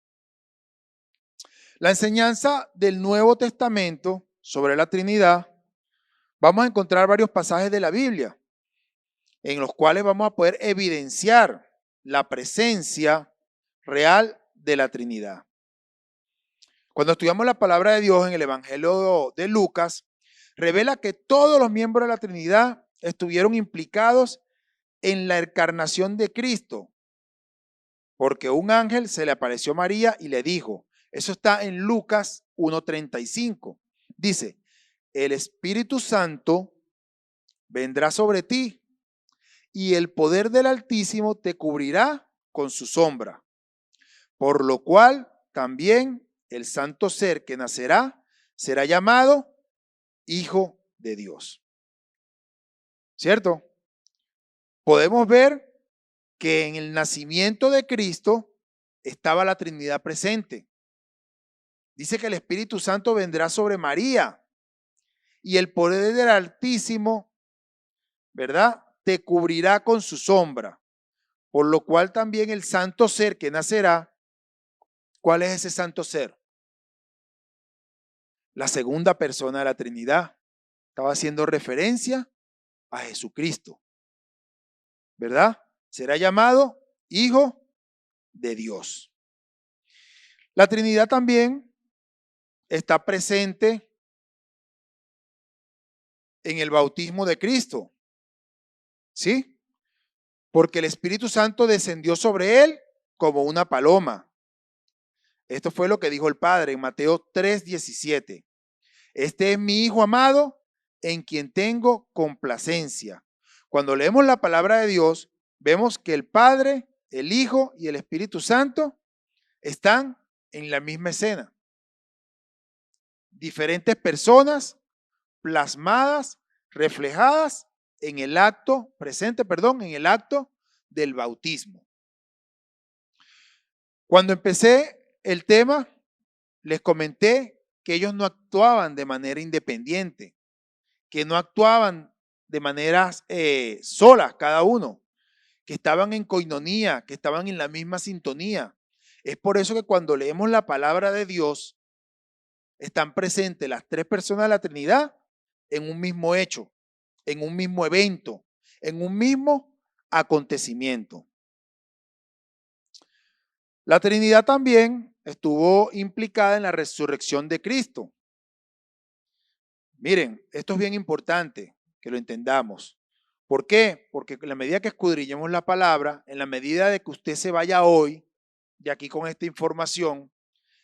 S3: La enseñanza del Nuevo Testamento sobre la Trinidad, vamos a encontrar varios pasajes de la Biblia en los cuales vamos a poder evidenciar la presencia real de la Trinidad. Cuando estudiamos la palabra de Dios en el Evangelio de Lucas, revela que todos los miembros de la Trinidad estuvieron implicados en la encarnación de Cristo, porque un ángel se le apareció a María y le dijo, eso está en Lucas 1:35, dice, el Espíritu Santo vendrá sobre ti y el poder del Altísimo te cubrirá con su sombra, por lo cual también el santo ser que nacerá será llamado Hijo de Dios. ¿Cierto? Podemos ver que en el nacimiento de Cristo estaba la Trinidad presente. Dice que el Espíritu Santo vendrá sobre María y el poder del Altísimo, ¿verdad?, te cubrirá con su sombra, por lo cual también el santo ser que nacerá, ¿cuál es ese santo ser? La segunda persona de la Trinidad. Estaba haciendo referencia a Jesucristo, ¿verdad? Será llamado Hijo de Dios. La Trinidad también está presente en el bautismo de Cristo, ¿sí? Porque el Espíritu Santo descendió sobre él como una paloma. Esto fue lo que dijo el Padre en Mateo 3:17. Este es mi Hijo amado en quien tengo complacencia. Cuando leemos la palabra de Dios, vemos que el Padre, el Hijo y el Espíritu Santo están en la misma escena. Diferentes personas plasmadas, reflejadas en el acto, presente, perdón, en el acto del bautismo. Cuando empecé el tema, les comenté que ellos no actuaban de manera independiente, que no actuaban de maneras solas cada uno, que estaban en coinonía, que estaban en la misma sintonía. Es por eso que cuando leemos la palabra de Dios, están presentes las tres personas de la Trinidad en un mismo hecho, en un mismo evento, en un mismo acontecimiento. La Trinidad también estuvo implicada en la resurrección de Cristo. Miren, esto es bien importante que lo entendamos. ¿Por qué? Porque en la medida que escudriñemos la palabra, en la medida de que usted se vaya hoy, de aquí con esta información,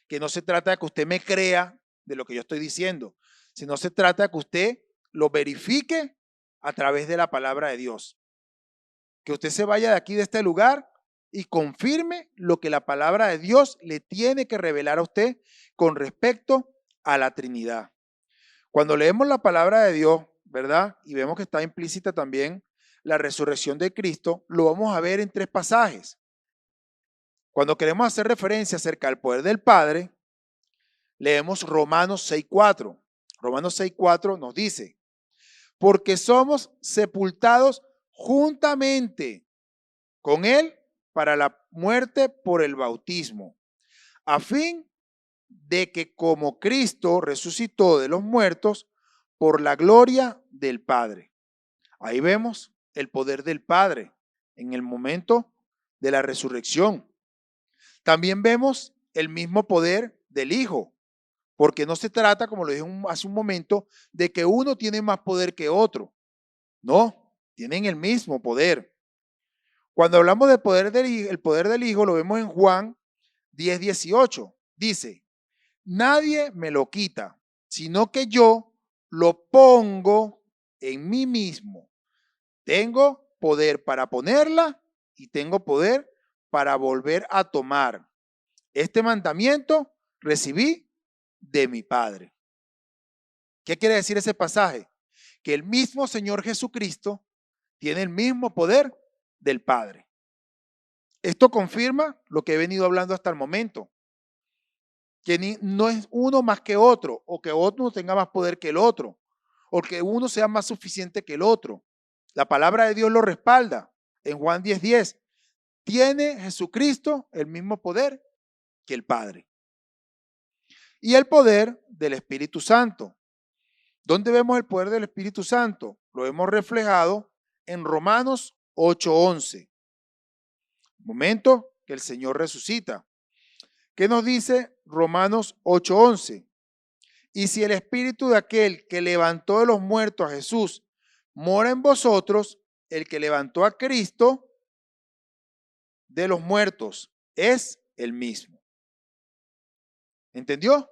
S3: que no se trata de que usted me crea de lo que yo estoy diciendo, sino se trata de que usted lo verifique a través de la palabra de Dios. Que usted se vaya de aquí, de este lugar, y confirme lo que la palabra de Dios le tiene que revelar a usted con respecto a la Trinidad. Cuando leemos la palabra de Dios, ¿verdad? Y vemos que está implícita también la resurrección de Cristo, lo vamos a ver en tres pasajes. Cuando queremos hacer referencia acerca del poder del Padre, leemos Romanos 6:4. Romanos 6:4 nos dice, porque somos sepultados juntamente con Él para la muerte por el bautismo, a fin de que como Cristo resucitó de los muertos por la gloria del Padre. Ahí vemos el poder del Padre en el momento de la resurrección. También vemos el mismo poder del Hijo, porque no se trata, como lo dije hace un momento, de que uno tiene más poder que otro. No, tienen el mismo poder. Cuando hablamos del poder el poder del Hijo, lo vemos en Juan 10:18. Dice, nadie me lo quita, sino que yo lo pongo en mí mismo. Tengo poder para ponerla y tengo poder para volver a tomar. Este mandamiento recibí de mi Padre. ¿Qué quiere decir ese pasaje? Que el mismo Señor Jesucristo tiene el mismo poder del Padre. Esto confirma lo que he venido hablando hasta el momento, que no es uno más que otro, o que otro tenga más poder que el otro, o que uno sea más suficiente que el otro. La palabra de Dios lo respalda. En Juan 10:10, tiene Jesucristo el mismo poder que el Padre. Y el poder del Espíritu Santo. ¿Dónde vemos el poder del Espíritu Santo? Lo hemos reflejado en Romanos 8:11. Momento que el Señor resucita. ¿Qué nos dice Romanos 8:11? Y si el espíritu de aquel que levantó de los muertos a Jesús mora en vosotros, el que levantó a Cristo de los muertos es el mismo. ¿Entendió?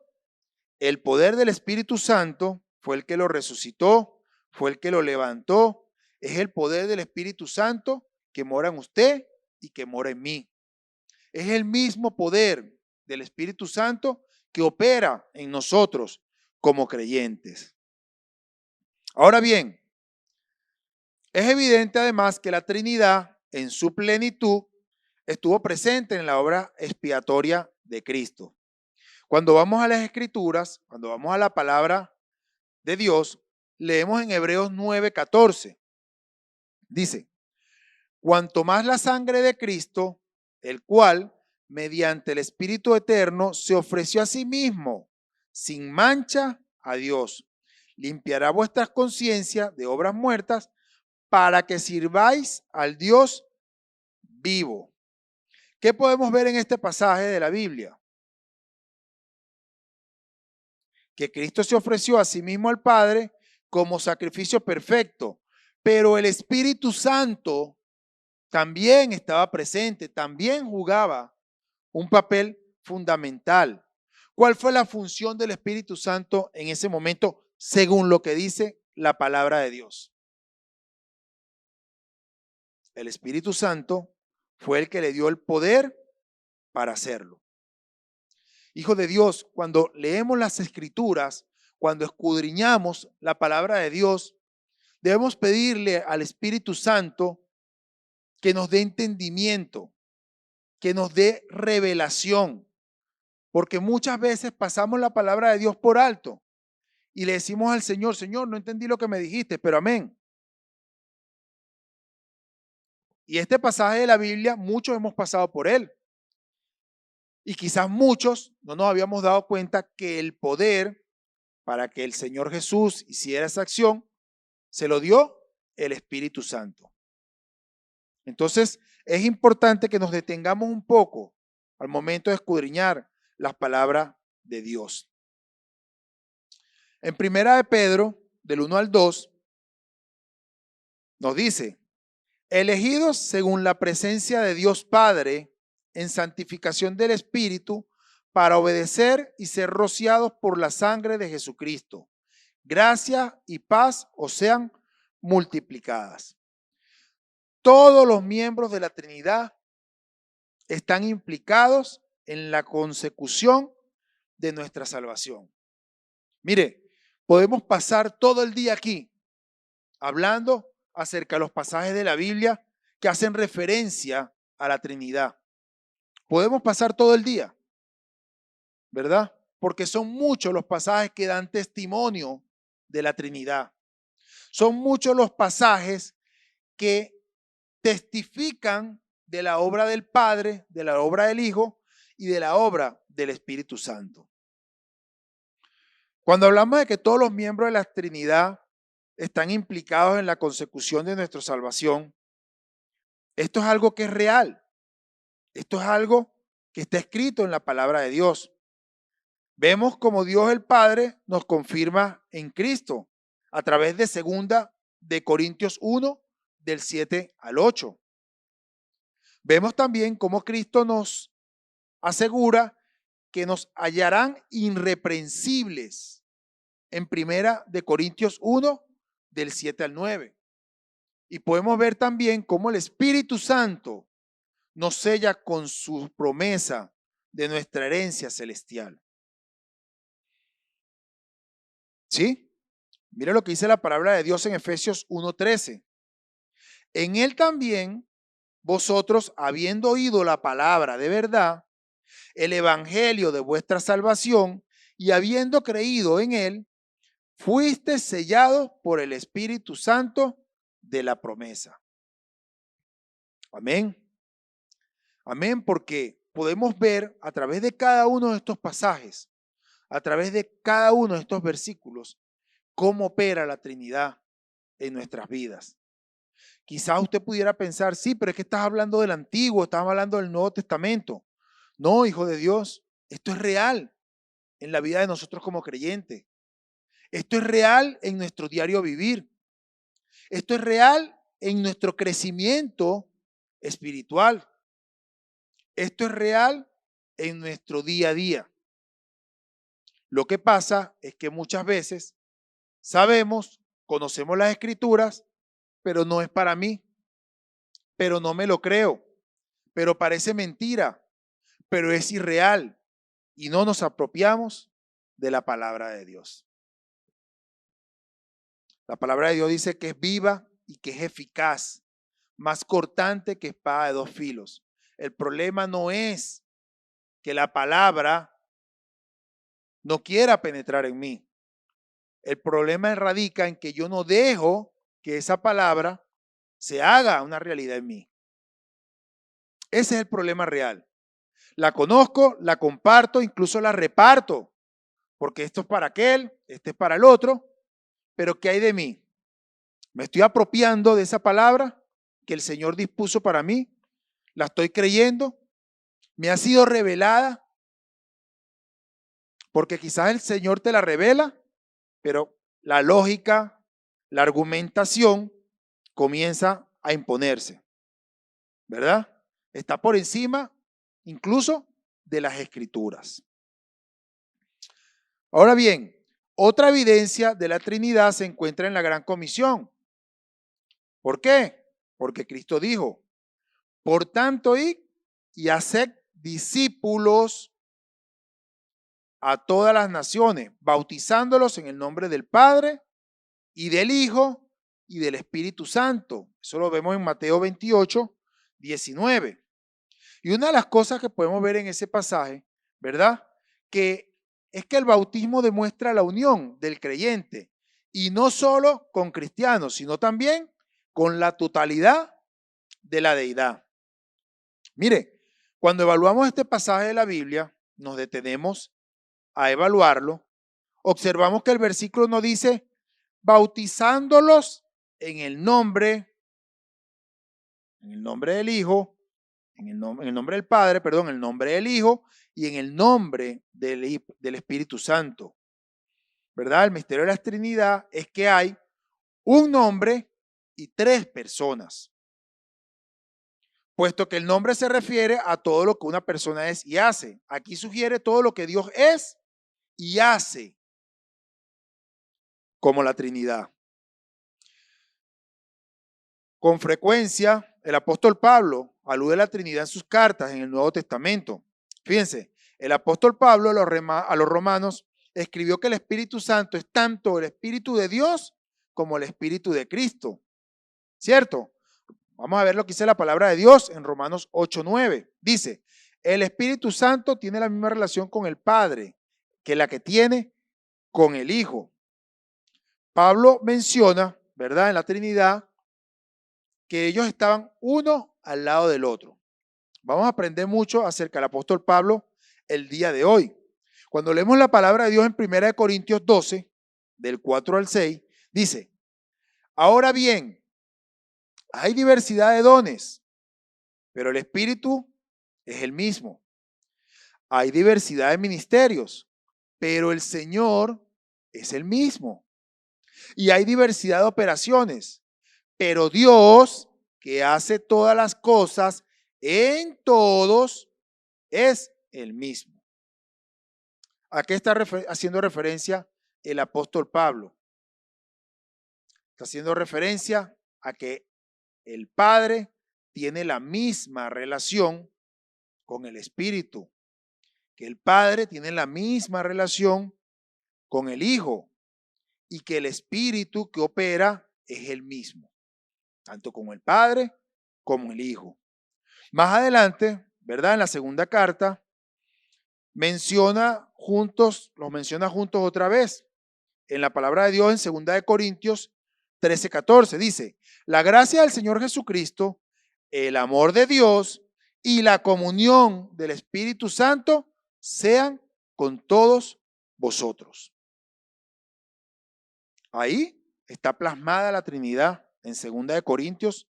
S3: El poder del Espíritu Santo fue el que lo resucitó, fue el que lo levantó. Es el poder del Espíritu Santo que mora en usted y que mora en mí. Es el mismo poder del Espíritu Santo que opera en nosotros como creyentes. Ahora bien, es evidente además que la Trinidad en su plenitud estuvo presente en la obra expiatoria de Cristo. Cuando vamos a las Escrituras, cuando vamos a la palabra de Dios, leemos en Hebreos 9:14. Dice, cuanto más la sangre de Cristo, el cual, mediante el Espíritu Eterno, se ofreció a sí mismo, sin mancha, a Dios, limpiará vuestras conciencias de obras muertas para que sirváis al Dios vivo. ¿Qué podemos ver en este pasaje de la Biblia? Que Cristo se ofreció a sí mismo al Padre como sacrificio perfecto, pero el Espíritu Santo también estaba presente, también jugaba un papel fundamental. ¿Cuál fue la función del Espíritu Santo en ese momento, según lo que dice la palabra de Dios? El Espíritu Santo fue el que le dio el poder para hacerlo. Hijo de Dios, cuando leemos las Escrituras, cuando escudriñamos la palabra de Dios, Debemos pedirle al Espíritu Santo que nos dé entendimiento, que nos dé revelación, porque muchas veces pasamos la palabra de Dios por alto y le decimos al Señor, Señor, no entendí lo que me dijiste, pero amén. Y este pasaje de la Biblia, muchos hemos pasado por él. Y quizás muchos no nos habíamos dado cuenta que el poder para que el Señor Jesús hiciera esa acción, se lo dio el Espíritu Santo. Entonces, es importante que nos detengamos un poco al momento de escudriñar las palabras de Dios. En Primera de Pedro, del 1 al 2, nos dice, elegidos según la presencia de Dios Padre en santificación del Espíritu para obedecer y ser rociados por la sangre de Jesucristo. Gracia y paz os sean multiplicadas. Todos los miembros de la Trinidad están implicados en la consecución de nuestra salvación. Mire, podemos pasar todo el día aquí hablando acerca de los pasajes de la Biblia que hacen referencia a la Trinidad. Podemos pasar todo el día, ¿verdad? Porque son muchos los pasajes que dan testimonio de la Trinidad. Son muchos los pasajes que testifican de la obra del Padre, de la obra del Hijo y de la obra del Espíritu Santo. Cuando hablamos de que todos los miembros de la Trinidad están implicados en la consecución de nuestra salvación, esto es algo que es real. Esto es algo que está escrito en la palabra de Dios. Vemos como Dios el Padre nos confirma en Cristo a través de 2 de Corintios 1, del 7 al 8. Vemos también cómo Cristo nos asegura que nos hallarán irreprensibles en 1 de Corintios 1, del 7 al 9. Y podemos ver también cómo el Espíritu Santo nos sella con su promesa de nuestra herencia celestial. ¿Sí? Mira lo que dice la palabra de Dios en Efesios 1:13. En él también vosotros, habiendo oído la palabra de verdad, el evangelio de vuestra salvación, y habiendo creído en él, fuiste sellados por el Espíritu Santo de la promesa. Amén. Amén, porque podemos ver a través de cada uno de estos pasajes, a través de cada uno de estos versículos, cómo opera la Trinidad en nuestras vidas. Quizás usted pudiera pensar, sí, pero es que estás hablando del Antiguo, estás hablando del Nuevo Testamento. No, hijo de Dios, esto es real en la vida de nosotros como creyentes. Esto es real en nuestro diario vivir. Esto es real en nuestro crecimiento espiritual. Esto es real en nuestro día a día. Lo que pasa es que muchas veces sabemos, conocemos las Escrituras, pero no es para mí, pero no me lo creo, pero parece mentira, pero es irreal y no nos apropiamos de la palabra de Dios. La palabra de Dios dice que es viva y que es eficaz, más cortante que espada de 2 filos. El problema no es que la palabra no quiera penetrar en mí. El problema radica en que yo no dejo que esa palabra se haga una realidad en mí. Ese es el problema real. La conozco, la comparto, incluso la reparto, porque esto es para aquel, este es para el otro, pero ¿qué hay de mí? ¿Me estoy apropiando de esa palabra que el Señor dispuso para mí? ¿La estoy creyendo? ¿Me ha sido revelada? Porque quizás el Señor te la revela, pero la lógica, la argumentación comienza a imponerse, ¿verdad? Está por encima incluso de las Escrituras. Ahora bien, otra evidencia de la Trinidad se encuentra en la Gran Comisión. ¿Por qué? Porque Cristo dijo, por tanto, id y haced discípulos a todas las naciones, bautizándolos en el nombre del Padre y del Hijo y del Espíritu Santo. Eso lo vemos en Mateo 28, 19. Y una de las cosas que podemos ver en ese pasaje, ¿verdad? Que es que el bautismo demuestra la unión del creyente, y no solo con cristianos, sino también con la totalidad de la deidad. Mire, cuando evaluamos este pasaje de la Biblia, nos detenemos a evaluarlo, observamos que el versículo nos dice, bautizándolos en el nombre del Hijo, en el nombre del Padre, perdón, en el nombre del Hijo y en el nombre del Espíritu Santo. ¿Verdad? El misterio de la Trinidad es que hay un nombre y tres personas, puesto que el nombre se refiere a todo lo que una persona es y hace. Aquí sugiere todo lo que Dios es y hace, como la Trinidad. Con frecuencia, el apóstol Pablo alude a la Trinidad en sus cartas en el Nuevo Testamento. Fíjense, el apóstol Pablo a los romanos escribió que el Espíritu Santo es tanto el Espíritu de Dios como el Espíritu de Cristo. ¿Cierto? Vamos a ver lo que dice la palabra de Dios en Romanos 8:9. Dice, el Espíritu Santo tiene la misma relación con el Padre que la que tiene con el Hijo. Pablo menciona, ¿verdad?, en la Trinidad, que ellos estaban uno al lado del otro. Vamos a aprender mucho acerca del apóstol Pablo el día de hoy. Cuando leemos la palabra de Dios en 1 Corintios 12, del 4 al 6, dice, ahora bien, hay diversidad de dones, pero el Espíritu es el mismo. Hay diversidad de ministerios, pero el Señor es el mismo. Y hay diversidad de operaciones, pero Dios, que hace todas las cosas en todos, es el mismo. ¿A qué está haciendo referencia el apóstol Pablo? Está haciendo referencia a que el Padre tiene la misma relación con el Espíritu, que el Padre tiene la misma relación con el Hijo y que el Espíritu que opera es el mismo, tanto con el Padre como el Hijo. Más adelante, ¿verdad? En la segunda carta, los menciona juntos otra vez. En la palabra de Dios en 2 Corintios 13:14 dice, la gracia del Señor Jesucristo, el amor de Dios y la comunión del Espíritu Santo sean con todos vosotros. Ahí está plasmada la Trinidad en 2 Corintios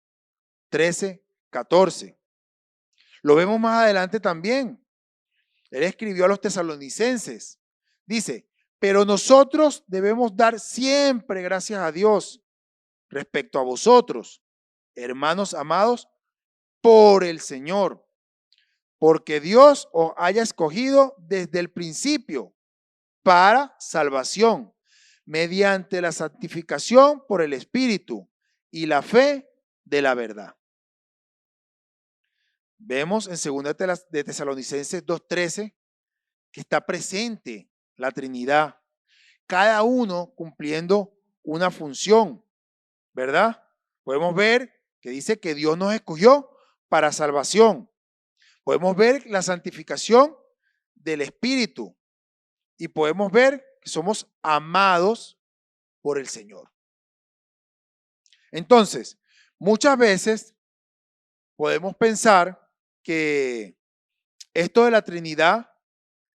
S3: 13:14. Lo vemos más adelante también. Él escribió a los tesalonicenses. Dice, pero nosotros debemos dar siempre gracias a Dios respecto a vosotros, hermanos amados, por el Señor, porque Dios os haya escogido desde el principio para salvación, mediante la santificación por el Espíritu y la fe de la verdad. Vemos en 2 de Tesalonicenses 2:13 que está presente la Trinidad, cada uno cumpliendo una función, ¿verdad? Podemos ver que dice que Dios nos escogió para salvación. Podemos ver la santificación del Espíritu y podemos ver que somos amados por el Señor. Entonces, muchas veces podemos pensar que esto de la Trinidad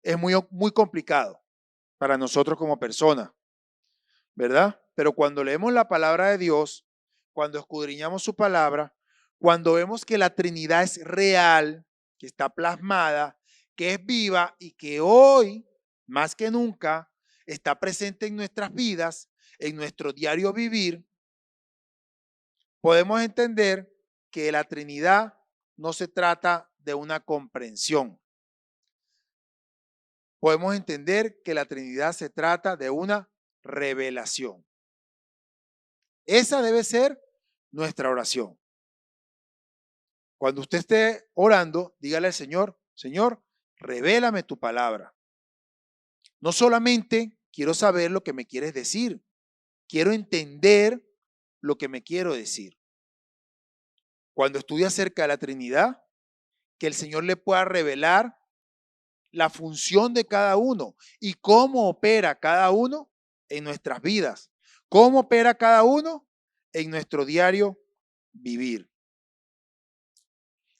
S3: es muy complicado para nosotros como personas, ¿verdad? Pero cuando leemos la palabra de Dios, cuando escudriñamos su palabra, cuando vemos que la Trinidad es real, que está plasmada, que es viva y que hoy, más que nunca, está presente en nuestras vidas, en nuestro diario vivir, podemos entender que la Trinidad no se trata de una comprensión. Podemos entender que la Trinidad se trata de una revelación. Esa debe ser nuestra oración. Cuando usted esté orando, dígale al Señor, Señor, revélame tu palabra. No solamente quiero saber lo que me quieres decir, quiero entender lo que me quiero decir. Cuando estudie acerca de la Trinidad, que el Señor le pueda revelar la función de cada uno y cómo opera cada uno en nuestras vidas, cómo opera cada uno en nuestro diario vivir.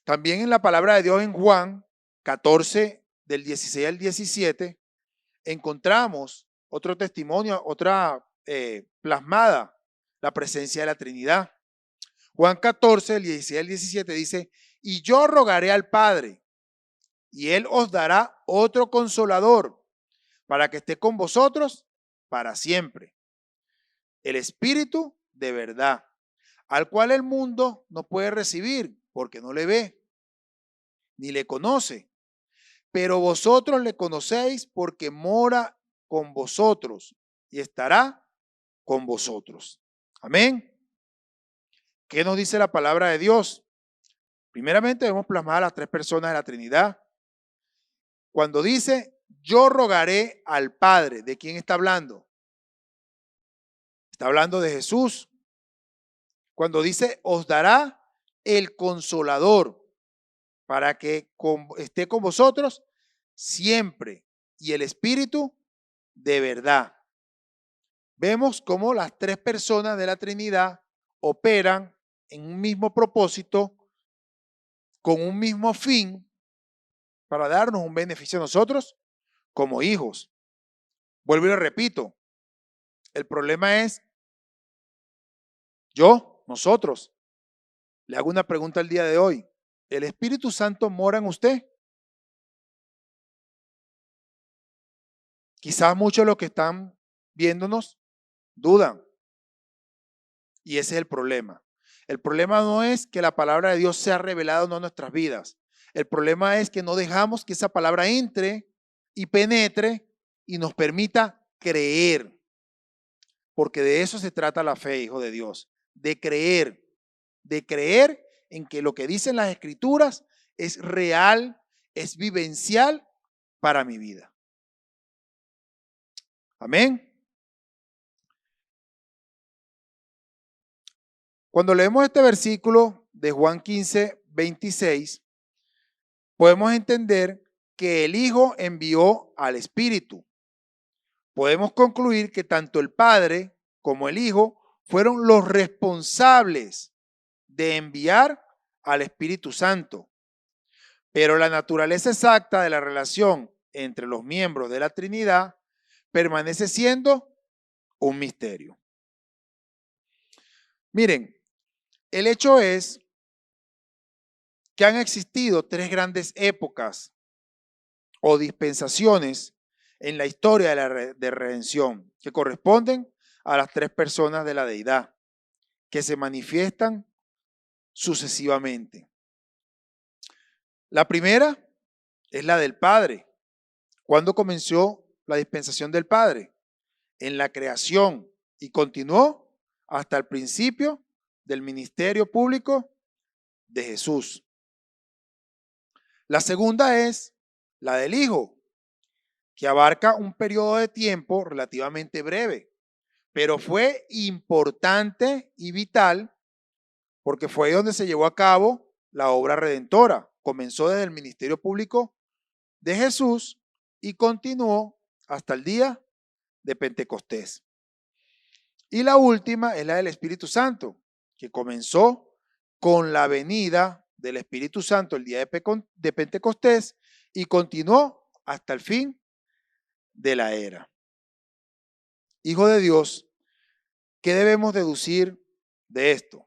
S3: También en la palabra de Dios en Juan 14, del 16 al 17, encontramos otro testimonio, otra plasmada, la presencia de la Trinidad. Juan 14, del 16 al 17 dice, y yo rogaré al Padre, y Él os dará otro consolador, para que esté con vosotros para siempre. El Espíritu de verdad, al cual el mundo no puede recibir, porque no le ve, ni le conoce. Pero vosotros le conocéis porque mora con vosotros y estará con vosotros. Amén. ¿Qué nos dice la palabra de Dios? Primeramente vemos plasmadas las tres personas de la Trinidad. Cuando dice, yo rogaré al Padre, ¿de quién está hablando? Está hablando de Jesús. Cuando dice, os dará el Consolador para que esté con vosotros siempre, y el Espíritu de verdad. Vemos cómo las tres personas de la Trinidad operan en un mismo propósito, con un mismo fin, para darnos un beneficio a nosotros como hijos. Vuelvo y le repito, el problema es nosotros. Le hago una pregunta el día de hoy. ¿El Espíritu Santo mora en usted? Quizás muchos de los que están viéndonos dudan. Y ese es el problema. El problema no es que la palabra de Dios sea revelada o no en nuestras vidas. El problema es que no dejamos que esa palabra entre y penetre y nos permita creer. Porque de eso se trata la fe, hijo de Dios. De creer en que lo que dicen las Escrituras es real, es vivencial para mi vida. Amén. Cuando leemos este versículo de Juan 15, 26, podemos entender que el Hijo envió al Espíritu. Podemos concluir que tanto el Padre como el Hijo fueron los responsables de enviar al Espíritu Santo. Pero la naturaleza exacta de la relación entre los miembros de la Trinidad permanece siendo un misterio. Miren, el hecho es que han existido tres grandes épocas o dispensaciones en la historia de redención que corresponden a las tres personas de la deidad que se manifiestan sucesivamente. La primera es la del Padre. ¿Cuándo comenzó la dispensación del Padre? En la creación y continuó hasta el principio del ministerio público de Jesús. La segunda es la del Hijo, que abarca un periodo de tiempo relativamente breve, pero fue importante y vital porque fue donde se llevó a cabo la obra redentora. Comenzó desde el ministerio público de Jesús y continuó hasta el día de Pentecostés. Y la última es la del Espíritu Santo, que comenzó con la venida del Espíritu Santo el día de Pentecostés y continuó hasta el fin de la era. Hijo de Dios, ¿qué debemos deducir de esto?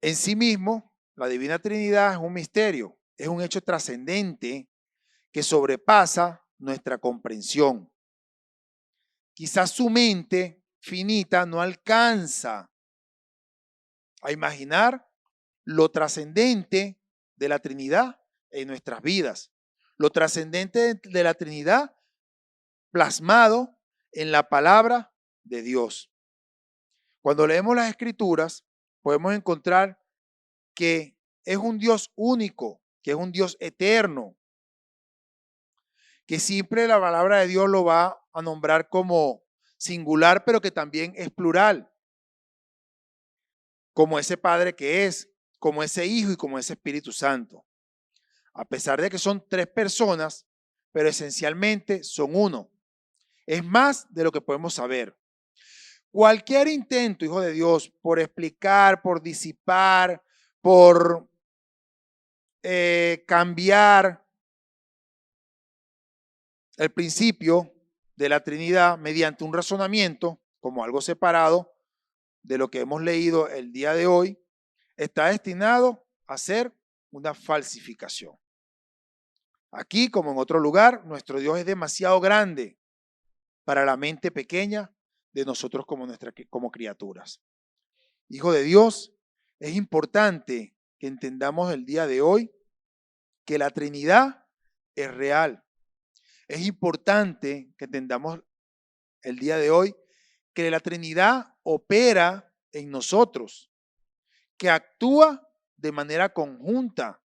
S3: En sí mismo, la Divina Trinidad es un misterio, es un hecho trascendente que sobrepasa nuestra comprensión. Quizás su mente finita no alcanza a imaginar lo trascendente de la Trinidad en nuestras vidas, lo trascendente de la Trinidad plasmado en la palabra de Dios. Cuando leemos las Escrituras, podemos encontrar que es un Dios único, que es un Dios eterno, que siempre la palabra de Dios lo va a nombrar como singular, pero que también es plural, como ese Padre que es, como ese Hijo y como ese Espíritu Santo. A pesar de que son tres personas, pero esencialmente son uno. Es más de lo que podemos saber. Cualquier intento, hijo de Dios, por explicar, por disipar, por cambiar el principio de la Trinidad mediante un razonamiento como algo separado de lo que hemos leído el día de hoy, está destinado a ser una falsificación. Aquí, como en otro lugar, nuestro Dios es demasiado grande para la mente pequeña de nosotros como criaturas. Hijo de Dios, es importante que entendamos el día de hoy que la Trinidad es real. Es importante que entendamos el día de hoy que la Trinidad opera en nosotros, que actúa de manera conjunta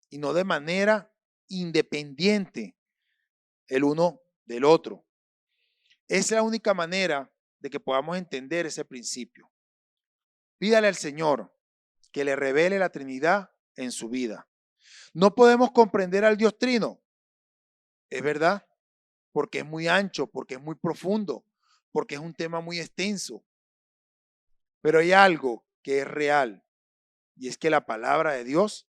S3: y no de manera independiente el uno del otro. Esa es la única manera de que podamos entender ese principio. Pídale al Señor que le revele la Trinidad en su vida. No podemos comprender al Dios Trino, es verdad, porque es muy ancho, porque es muy profundo, porque es un tema muy extenso. Pero hay algo que es real y es que la palabra de Dios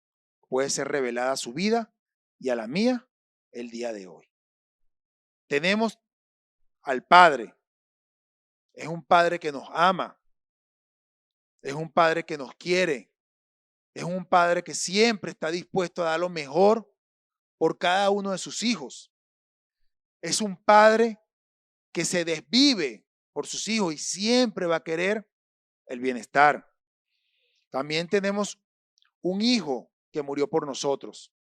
S3: puede ser revelada a su vida y a la mía el día de hoy. Tenemos al Padre. Es un Padre que nos ama. Es un Padre que nos quiere. Es un Padre que siempre está dispuesto a dar lo mejor por cada uno de sus hijos. Es un Padre que se desvive por sus hijos y siempre va a querer el bienestar. También tenemos un Hijo que murió por nosotros,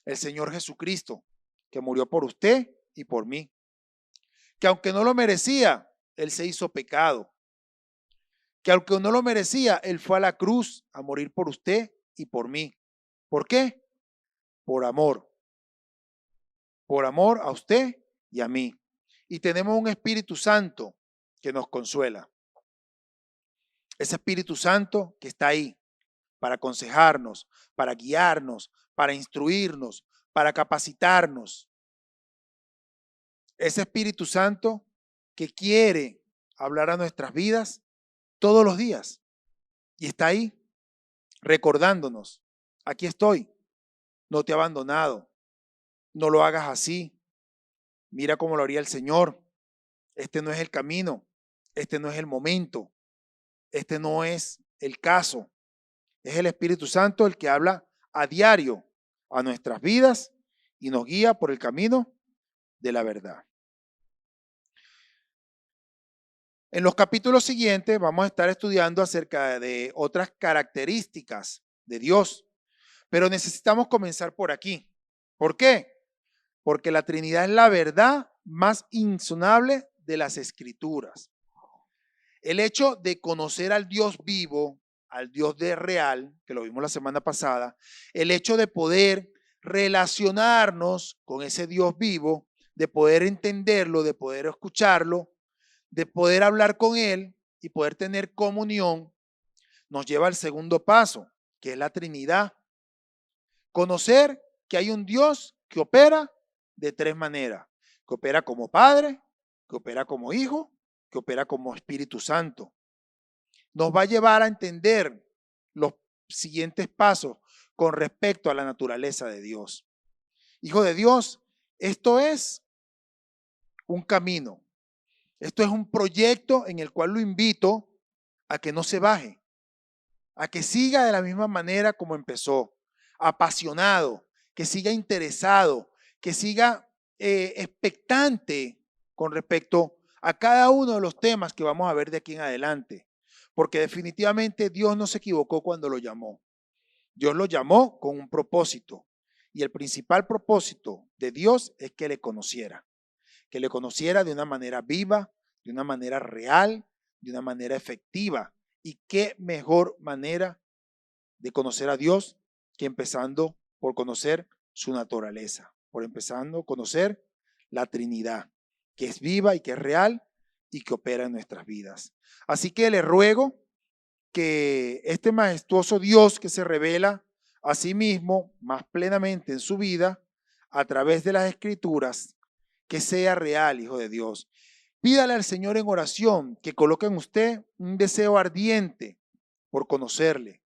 S3: el Señor Jesucristo, que murió por usted y por mí, que aunque no lo merecía, Él se hizo pecado, que aunque no lo merecía, Él fue a la cruz a morir por usted y por mí. ¿Por qué? Por amor a usted y a mí. Y tenemos un Espíritu Santo que nos consuela. Ese Espíritu Santo que está ahí para aconsejarnos, para guiarnos, para instruirnos, para capacitarnos. Ese Espíritu Santo que quiere hablar a nuestras vidas todos los días. Y está ahí recordándonos, aquí estoy, no te he abandonado, no lo hagas así, mira cómo lo haría el Señor, este no es el camino, este no es el momento, este no es el caso. Es el Espíritu Santo el que habla a diario a nuestras vidas y nos guía por el camino de la verdad. En los capítulos siguientes vamos a estar estudiando acerca de otras características de Dios, pero necesitamos comenzar por aquí. ¿Por qué? Porque la Trinidad es la verdad más insonable de las Escrituras. El hecho de conocer al Dios vivo, al Dios de real, que lo vimos la semana pasada, el hecho de poder relacionarnos con ese Dios vivo, de poder entenderlo, de poder escucharlo, de poder hablar con Él y poder tener comunión, nos lleva al segundo paso, que es la Trinidad. Conocer que hay un Dios que opera de tres maneras, que opera como Padre, que opera como Hijo, que opera como Espíritu Santo. Nos va a llevar a entender los siguientes pasos con respecto a la naturaleza de Dios. Hijo de Dios, esto es un camino. Esto es un proyecto en el cual lo invito a que no se baje, a que siga de la misma manera como empezó, apasionado, que siga interesado, que siga expectante con respecto a cada uno de los temas que vamos a ver de aquí en adelante, porque definitivamente Dios no se equivocó cuando lo llamó. Dios lo llamó con un propósito y el principal propósito de Dios es que le conociera de una manera viva, de una manera real, de una manera efectiva. Y qué mejor manera de conocer a Dios que empezando por conocer su naturaleza, por empezando a conocer la Trinidad, que es viva y que es real y que opera en nuestras vidas. Así que le ruego que este majestuoso Dios que se revela a sí mismo más plenamente en su vida a través de las Escrituras, que sea real, hijo de Dios. Pídale al Señor en oración que coloque en usted un deseo ardiente por conocerle,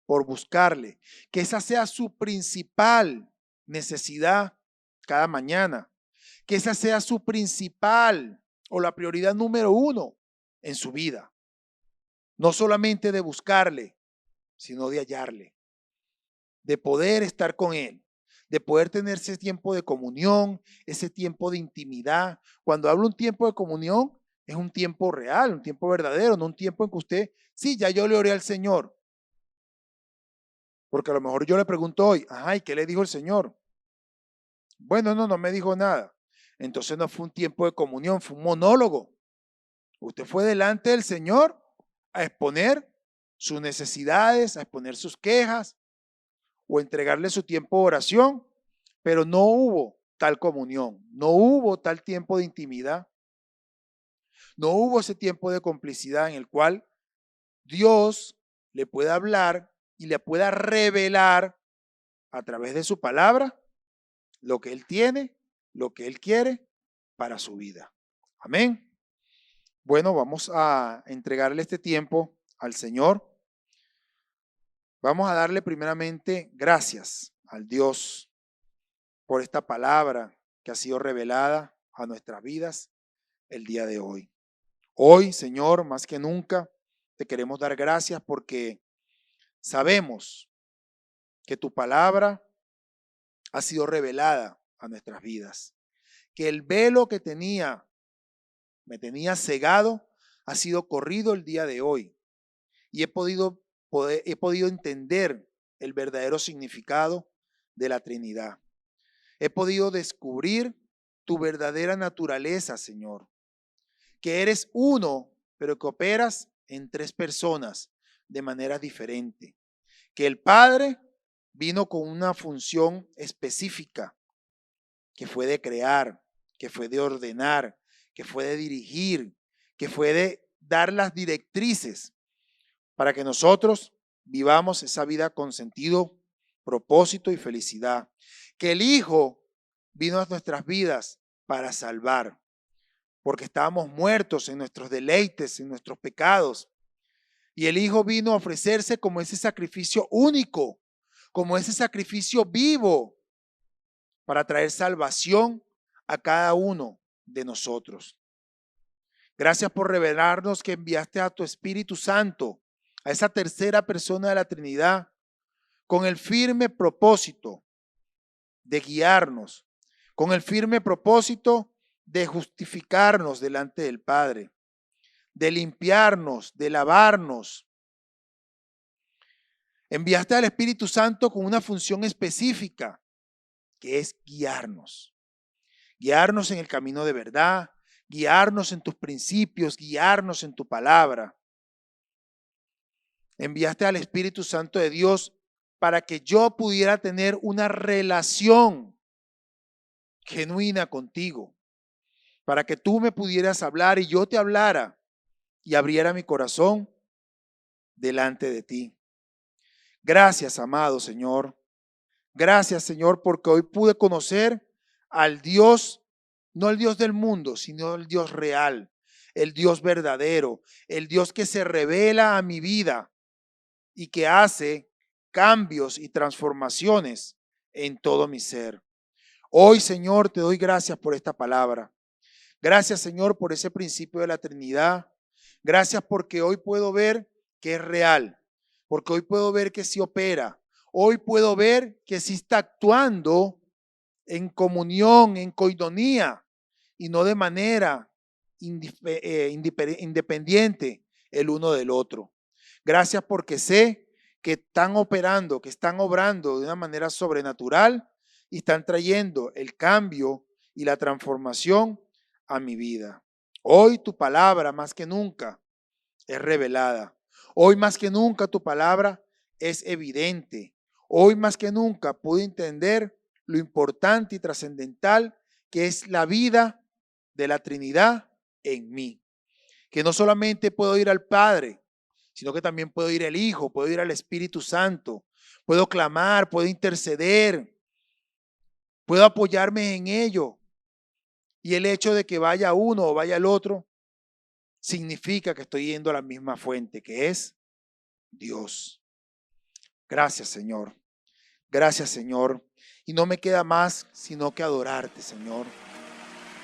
S3: por buscarle, que esa sea su principal necesidad cada mañana, que esa sea su principal o la prioridad número uno en su vida. No solamente de buscarle, sino de hallarle, de poder estar con él, de poder tener ese tiempo de comunión, ese tiempo de intimidad. Cuando hablo un tiempo de comunión, es un tiempo real, un tiempo verdadero, no un tiempo en que usted, sí, ya yo le oré al Señor. Porque a lo mejor yo le pregunto hoy, ajá, ¿y qué le dijo el Señor? Bueno, no me dijo nada. Entonces no fue un tiempo de comunión, fue un monólogo. Usted fue delante del Señor a exponer sus necesidades, a exponer sus quejas o entregarle su tiempo de oración, pero no hubo tal comunión, no hubo tal tiempo de intimidad, no hubo ese tiempo de complicidad en el cual Dios le pueda hablar y le pueda revelar a través de su palabra lo que Él tiene, lo que Él quiere para su vida. Amén. Bueno, vamos a entregarle este tiempo al Señor. Vamos a darle primeramente gracias al Dios por esta palabra que ha sido revelada a nuestras vidas el día de hoy. Hoy, Señor, más que nunca, te queremos dar gracias porque sabemos que tu palabra ha sido revelada a nuestras vidas, que el velo que me tenía cegado, ha sido corrido el día de hoy y he podido entender el verdadero significado de la Trinidad. He podido descubrir tu verdadera naturaleza, Señor, que eres uno, pero que operas en tres personas de manera diferente, que el Padre vino con una función específica, que fue de crear, que fue de ordenar, que fue de dirigir, que fue de dar las directrices para que nosotros vivamos esa vida con sentido, propósito y felicidad. Que el Hijo vino a nuestras vidas para salvar, porque estábamos muertos en nuestros deleites, en nuestros pecados. Y el Hijo vino a ofrecerse como ese sacrificio único, como ese sacrificio vivo, para traer salvación a cada uno de nosotros. Gracias por revelarnos que enviaste a tu Espíritu Santo, a esa tercera persona de la Trinidad, con el firme propósito de guiarnos, con el firme propósito de justificarnos delante del Padre, de limpiarnos, de lavarnos. Enviaste al Espíritu Santo con una función específica, que es guiarnos en el camino de verdad, guiarnos en tus principios, guiarnos en tu palabra. Enviaste al Espíritu Santo de Dios para que yo pudiera tener una relación genuina contigo, para que tú me pudieras hablar y yo te hablara y abriera mi corazón delante de ti. Gracias, amado Señor. Gracias, Señor, porque hoy pude conocer al Dios, no el Dios del mundo, sino el Dios real, el Dios verdadero, el Dios que se revela a mi vida y que hace cambios y transformaciones en todo mi ser. Hoy, Señor, te doy gracias por esta palabra. Gracias, Señor, por ese principio de la Trinidad. Gracias porque hoy puedo ver que es real, porque hoy puedo ver que sí opera. Hoy puedo ver que sí está actuando en comunión, en coinonía, y no de manera independiente el uno del otro. Gracias porque sé que están operando, que están obrando de una manera sobrenatural y están trayendo el cambio y la transformación a mi vida. Hoy tu palabra más que nunca es revelada. Hoy más que nunca tu palabra es evidente. Hoy más que nunca pude entender lo importante y trascendental que es la vida de la Trinidad en mí. que no solamente puedo ir al Padre, sino que también puedo ir al Hijo, puedo ir al Espíritu Santo, puedo clamar, puedo interceder, puedo apoyarme en ello. Y el hecho de que vaya uno o vaya el otro significa que estoy yendo a la misma fuente, que es Dios. Gracias, Señor. Gracias, Señor. Y no me queda más sino que adorarte, Señor.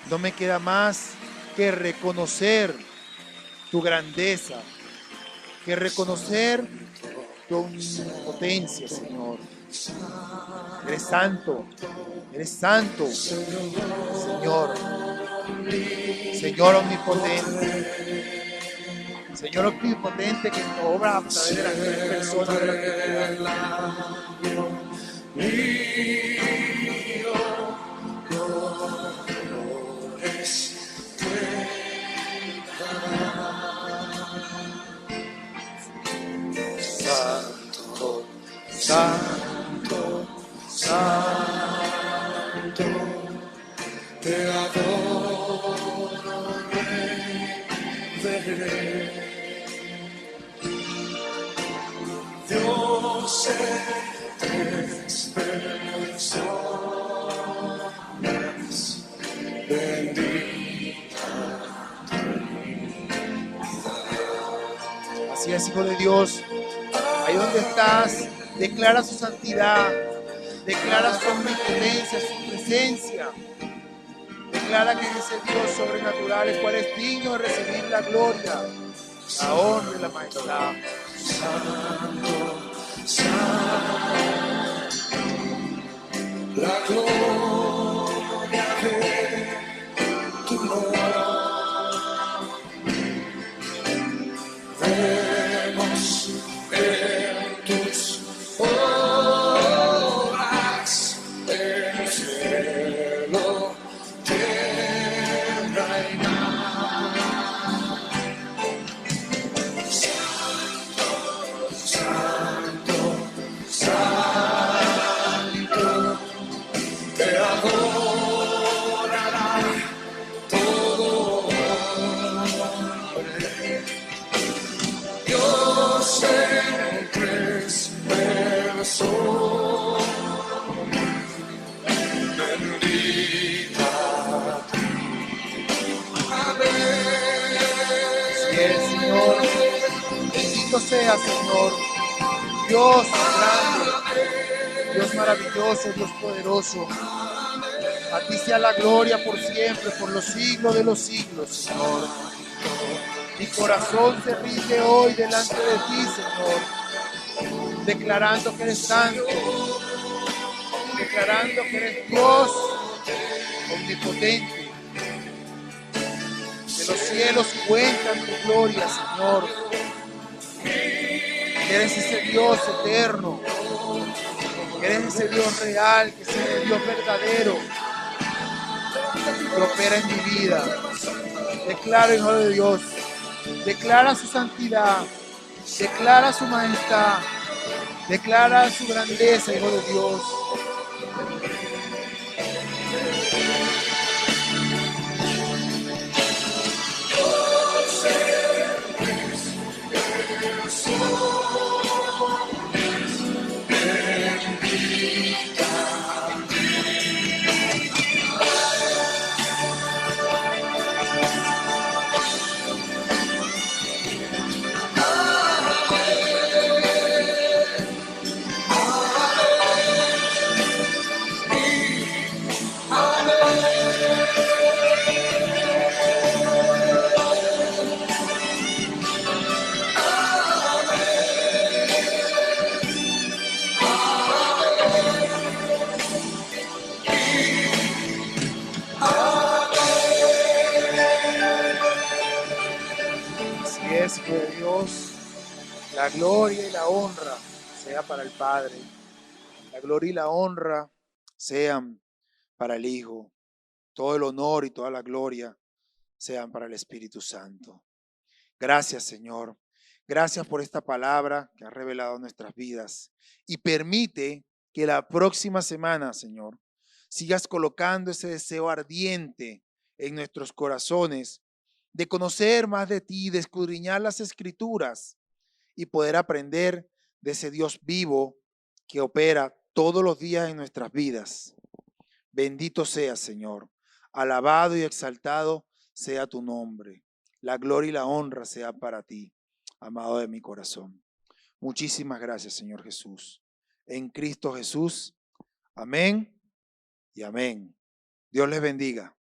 S3: No me queda más que reconocer tu grandeza, que reconocer tu omnipotencia, Señor. Eres santo, Señor. Señor omnipotente. Señor omnipotente que obra a través de las tres personas de la Trinidad. Santo, santo, santo, te adoro, Rey de Reyes. Dios en tres personas, bendita. Así es, hijo de Dios. Ahí donde estás, declara su santidad, declara su omnipotencia, su presencia. Declara que es ese Dios sobrenatural, el cual es digno de recibir la gloria, la honra y la majestad. Santo, santo, la gloria de tu nombre. Vemos en tus obras el cielo, tierra y mar. Santo, santo, santo, te adorará todo hombre. Dios en tres personas, bendita. Amén. Así es, Señor. Bendito sea, Señor. Dios grande, Dios maravilloso, Dios poderoso. A ti sea la gloria por siempre, por los siglos de los siglos, Señor. Mi corazón se rinde hoy delante de ti, Señor, declarando que eres santo, declarando que eres Dios omnipotente. Que los cielos cuentan tu gloria, Señor. Que eres ese Dios eterno, que eres ese Dios real, que es ese Dios verdadero, que opera en mi vida. Declaro, hijo de Dios, declara su santidad, declara su majestad, declara su grandeza, hijo de Dios. Hijo de Dios, la gloria y la honra sea para el Padre, la gloria y la honra sean para el Hijo, todo el honor y toda la gloria sean para el Espíritu Santo. Gracias, Señor. Gracias por esta palabra que ha revelado nuestras vidas y permite que la próxima semana, Señor, sigas colocando ese deseo ardiente en nuestros corazones de conocer más de ti, de escudriñar las Escrituras y poder aprender de ese Dios vivo que opera todos los días en nuestras vidas. Bendito sea, Señor. Alabado y exaltado sea tu nombre. La gloria y la honra sea para ti, amado de mi corazón. Muchísimas gracias, Señor Jesús. En Cristo Jesús. Amén y amén. Dios les bendiga.